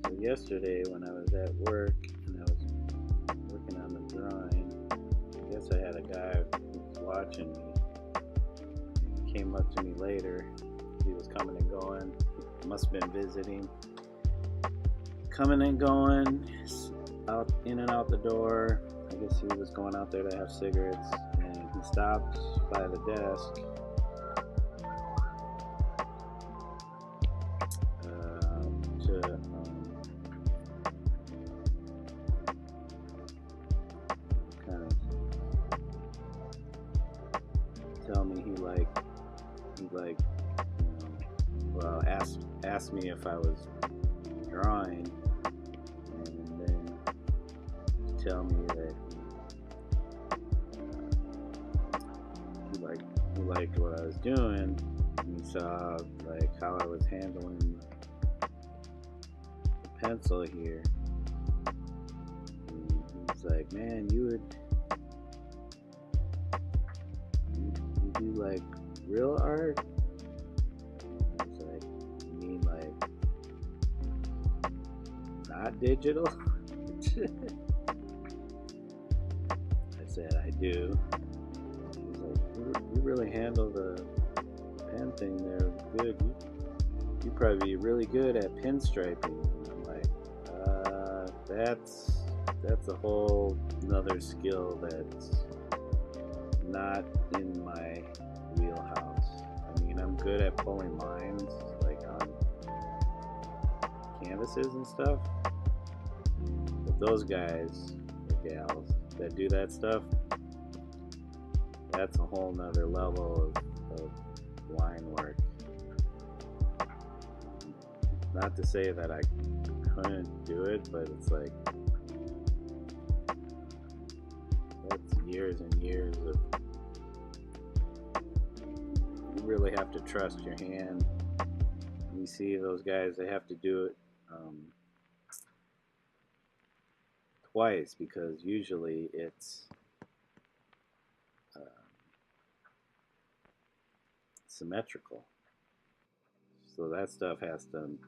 So yesterday when I was at work and I was working on the drawing, I guess I had a guy who was watching me. He came up to me later. He was coming and going. He must have been visiting. Coming and going, out in and out the door. I guess he was going out there to have cigarettes, and he stopped by the desk. To kind of tell me he well, asked me if I was drawing, and then tell me that he liked what I was doing, and he saw like how I was handling the pencil here, and he was like, man, you do like real art? I was like, you mean like not digital? I said, I do. He's like, you really handle the pen thing there good. You probably be really good at pinstriping. And I'm like, that's a whole another skill that's not in my wheelhouse. I mean, I'm good at pulling lines like on canvases and stuff, but those guys or gals that do that stuff, that's a whole nother level of line work. Not to say that I couldn't do it, but it's like that's years and years of, you really have to trust your hand. You see those guys, they have to do it twice, because usually it's symmetrical, so that stuff has to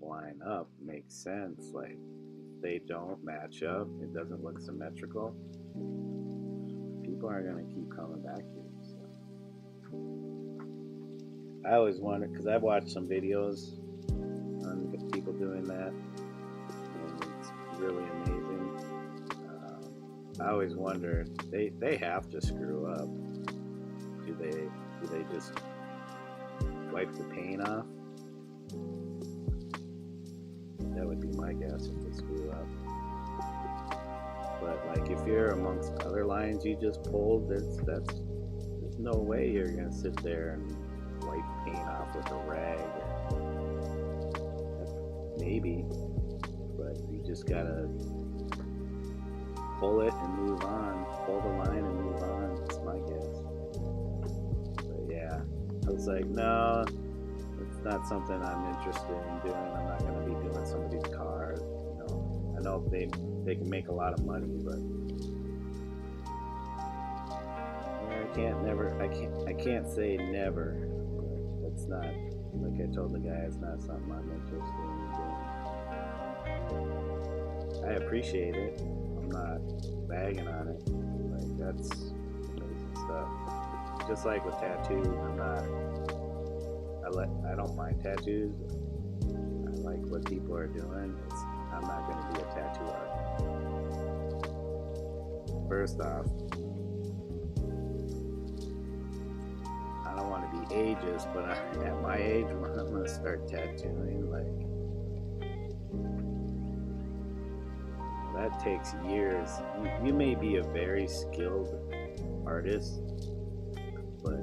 line up, make sense. Like if they don't match up, it doesn't look symmetrical, people aren't going to keep coming back to you. So I always wonder, because I've watched some videos on people doing that, and it's really amazing. I always wonder, they have to screw up. Do they just wipe the paint off? That would be my guess if they screw up. But like if you're amongst other lines you just pulled, there's no way you're gonna sit there and wipe paint off with a rag. Maybe, but you just gotta pull it and move on. Pull the line and move on. That's my guess. But yeah, I was like, no, it's not something I'm interested in doing. I'm not gonna be doing somebody's cars. You know, I know they can make a lot of money, but I can't say never. It's not, like I told the guy, it's not something I'm interested in doing. I appreciate it. I'm not bagging on it. Like, that's amazing stuff. Just like with tattoos, I don't mind tattoos. I like what people are doing. I'm not going to be a tattoo artist. First off, I don't want to be ageist, but at my age, when I'm going to start tattooing, like, that takes years. You may be a very skilled artist, but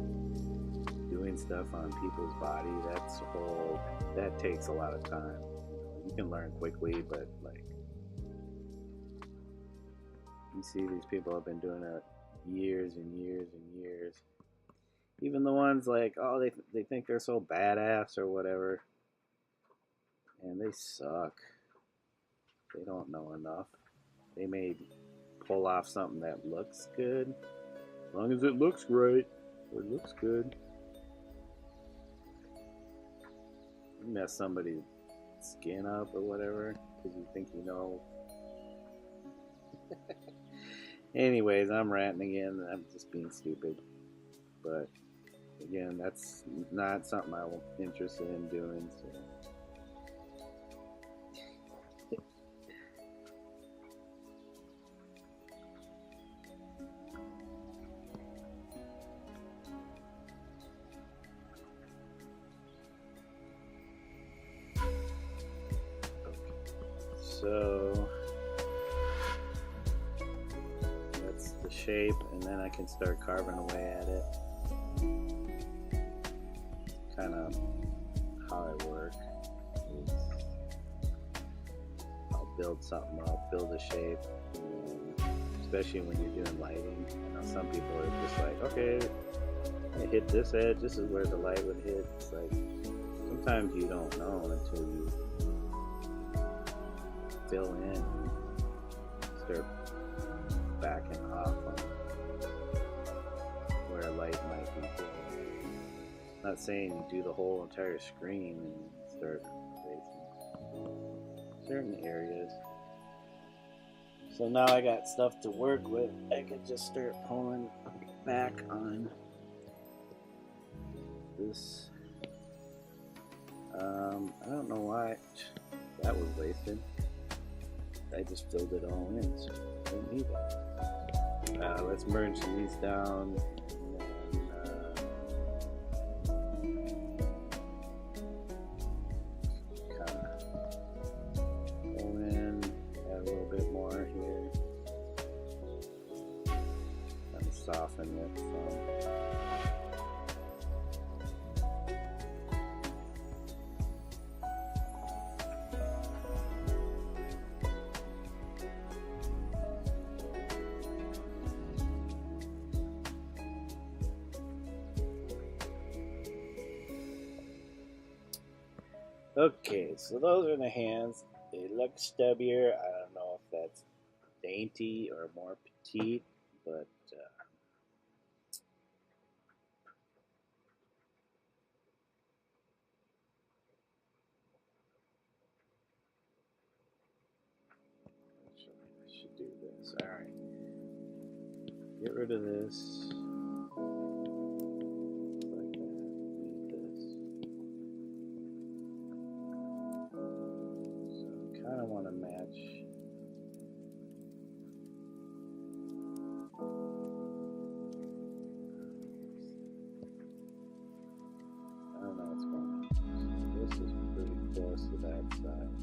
doing stuff on people's body, that takes a lot of time. You can learn quickly, but like, you see these people have been doing it years and years and years. Even the ones like, oh, they think they're so badass or whatever, and they suck. They don't know enough. They may pull off something that looks good, as long as it looks right or looks good. You mess somebody's skin up or whatever because you think you know. Anyways, I'm ranting again. I'm just being stupid. But again, that's not something I'm interested in doing. So. So that's the shape, and then I can start carving away at it. Kind of how I work is I'll build something up, build a shape, and especially when you're doing lighting. You know, some people are just like, okay, I hit this edge, this is where the light would hit. It's like, sometimes you don't know until you fill in and start backing off on where a light might be. Not saying you do the whole entire screen and start erasing certain areas. So now I got stuff to work with. I could just start pulling back on this. I don't know why that was wasted. I just filled it all in, so I don't need that. Let's merge these down. Kind of go in, add a little bit more here. Kind of soften it some. Okay, so those are the hands. They look stubbier. I don't know if that's dainty or more petite, but I should do this. All right, get rid of this. I want to match. I don't know what's going on. So this is pretty close to that side.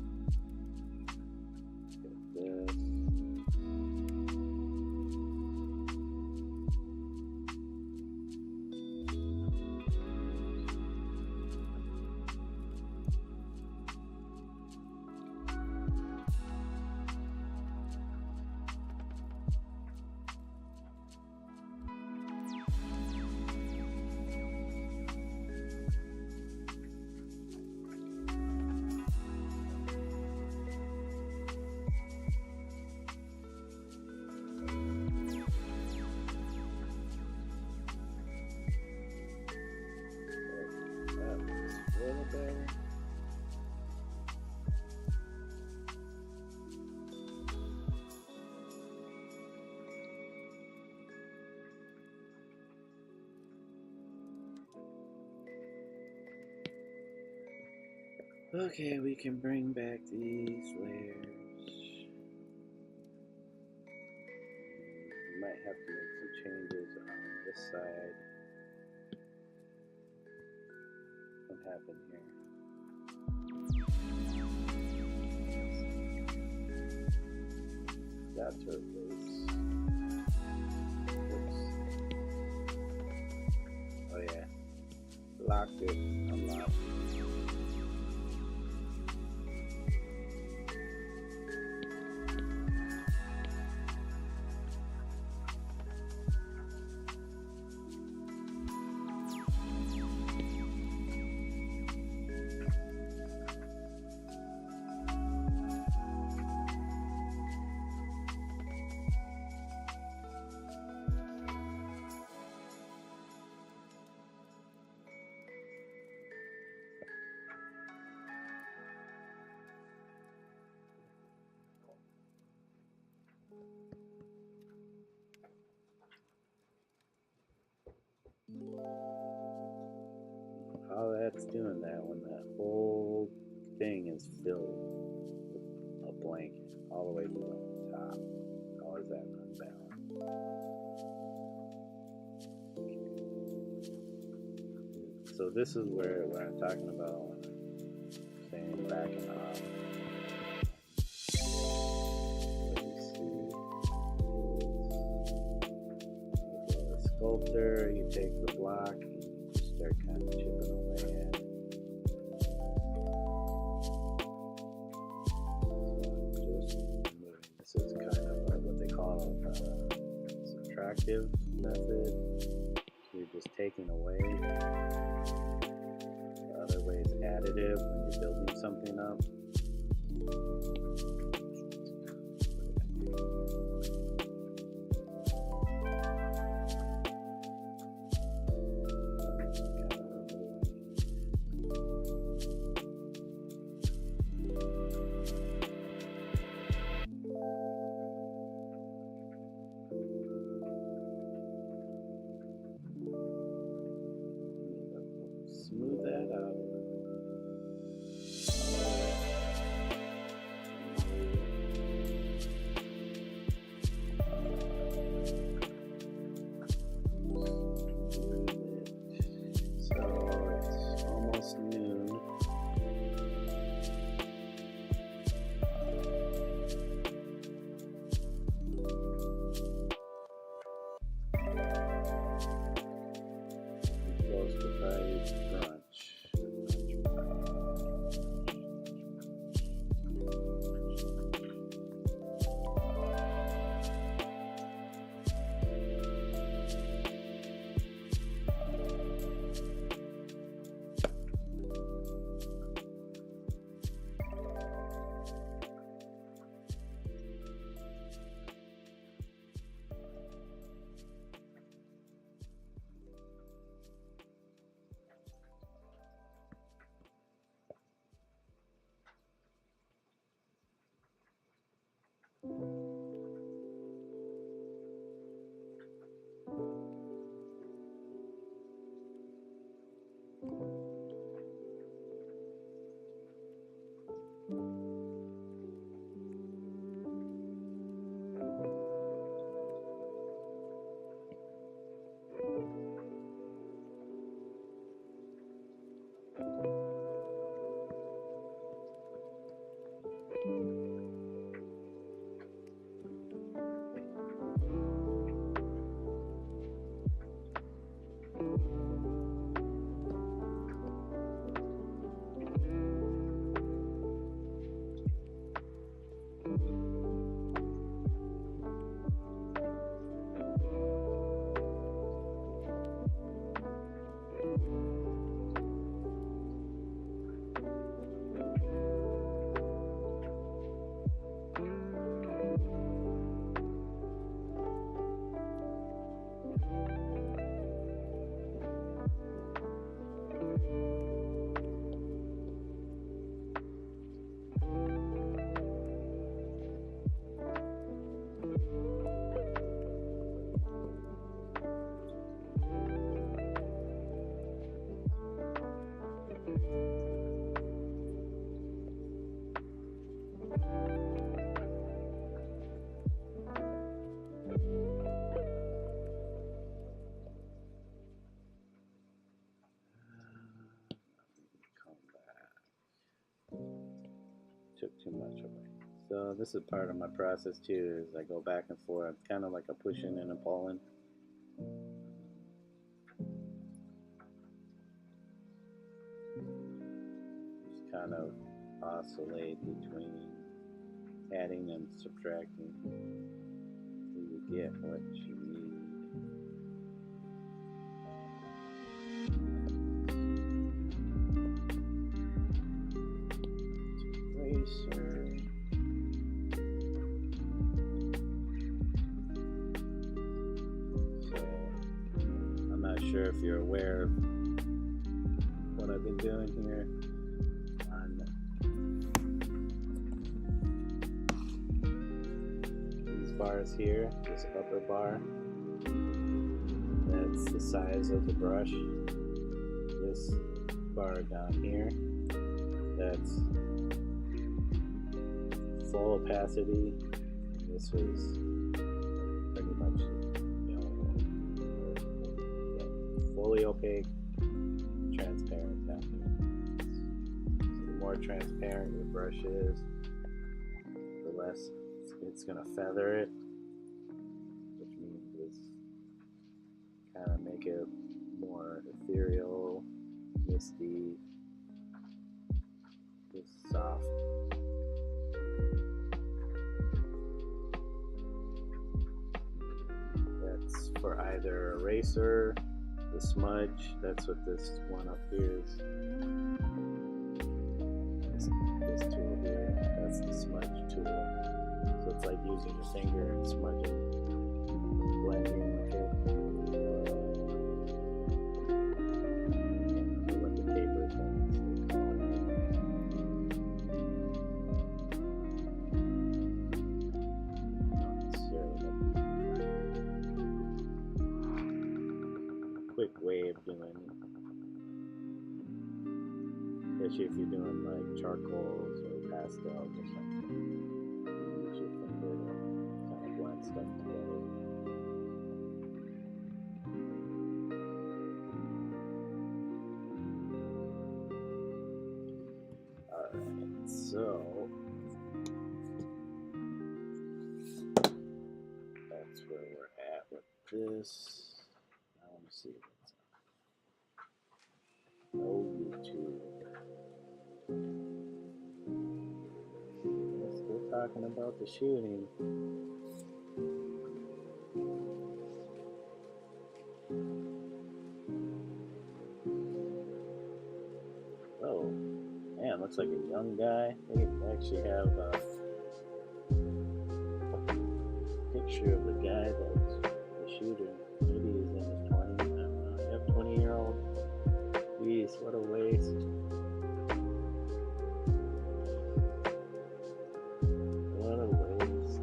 Get this. Okay, we can bring back these layers. We might have to make some changes on this side. What happened here? Got to replace. Oops. Oh yeah. Locked it. Unlocked. How that's doing that when that whole thing is filled with a blanket all the way to the top? How is that unbalanced? So this is where I'm talking about when I'm saying backing off. What you see with the sculptor, you take the block and you just start kind of chipping away at it. So just moving. This is kind of what they call a subtractive method. So you're just taking away. The other way is additive when you're building something up. Smooth that out. So it's almost noon. Close to Friday's brunch. took too much away. So this is part of my process too, is I go back and forth, kind of like a pushing and a pulling. Just kind of oscillate between adding and subtracting till you get what you need. Eraser. So I'm not sure if you're aware of what I've been doing here on these bars here. This upper bar, that's the size of the brush. This bar down here, that's full opacity. This was pretty much, you know, fully opaque, transparent down here. So the more transparent your brush is, the less it's going to feather it, which means it's kind of make it more ethereal, misty, just soft. That's for either eraser, the smudge, that's what this one up here is. This tool here, that's the smudge tool. So it's like using your finger and smudging, blending with it. What the paper things they call it. Not necessarily a quick way of doing it. Especially if you're doing like charcoals or pastels or something. You use your finger to kind of blend stuff together. Alright, so that's where we're at with this. Now let me see what's on. Oh, YouTube. We're still talking about the shooting. Oh, man, looks like a young guy. They actually have a picture of the guy that's the shooter. Maybe he's in his 20s. I don't know. You have 20-year-old. Jeez, what a waste. What a waste.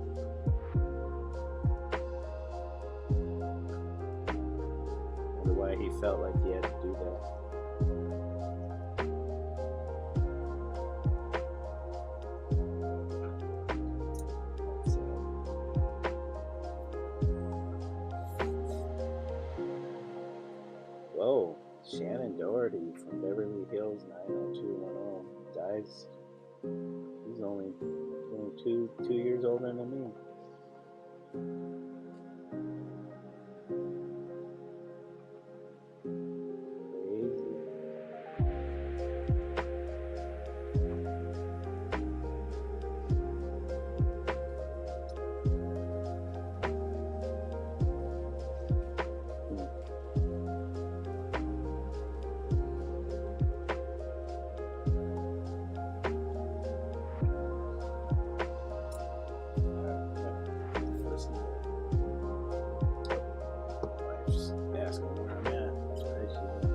Wonder why he felt like he had to do that. Whoa, Shannon Doherty from Beverly Hills 90210 dies. He's only two years older than me. Crazy. Wife's asking where I'm at. That's right, she's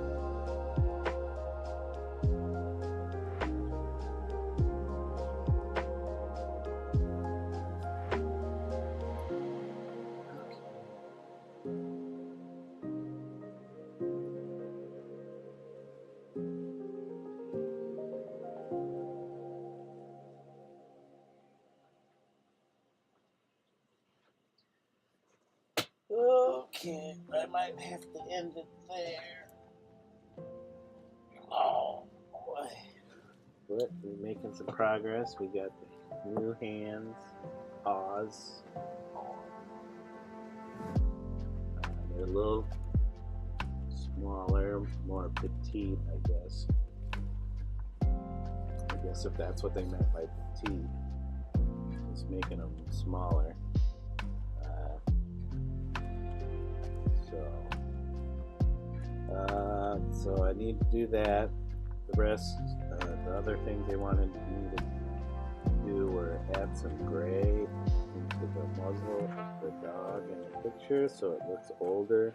okay, I might have to end it there. Oh, boy. But we're making some progress. We got the new hands, paws. They're a little smaller, more petite, I guess. I guess if that's what they meant by petite, it's making them smaller. So I need to do that. The rest, the other things they wanted me to do were add some gray into the muzzle of the dog in the picture so it looks older.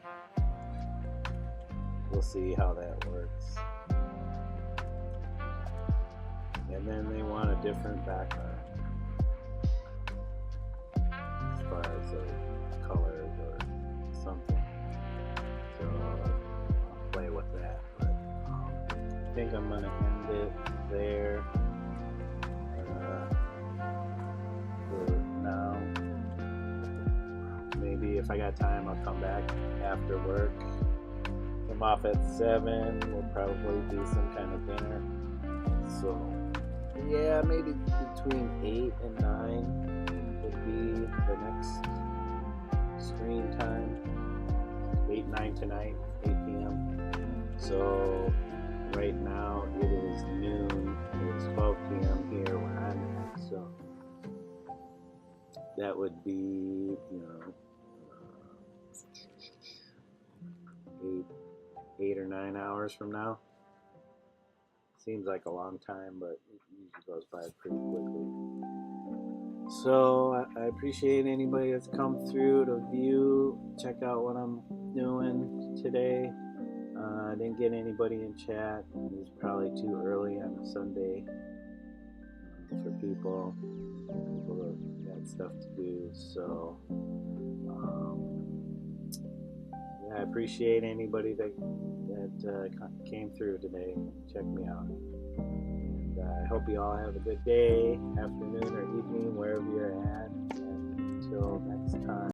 We'll see how that works. And then they want a different background as far as the colors or something. So I'll play with that. But I think I'm gonna end it there for now. Maybe if I got time, I'll come back after work. I'm off at 7. We'll probably do some kind of dinner. So yeah, maybe between 8 and 9 would be the next screen time. 8, 9 tonight, 8 p.m. So right now it is noon. It is 12 p.m. here where I'm at. So that would be, 8 or 9 hours from now. Seems like a long time, but it usually goes by pretty quickly. So I appreciate anybody that's come through to view, check out what I'm doing today. I didn't get anybody in chat. It was probably too early on a Sunday for people that got stuff to do. So I appreciate anybody that came through today. Check me out. And I hope you all have a good day, afternoon, or evening, wherever you're at. And until next time.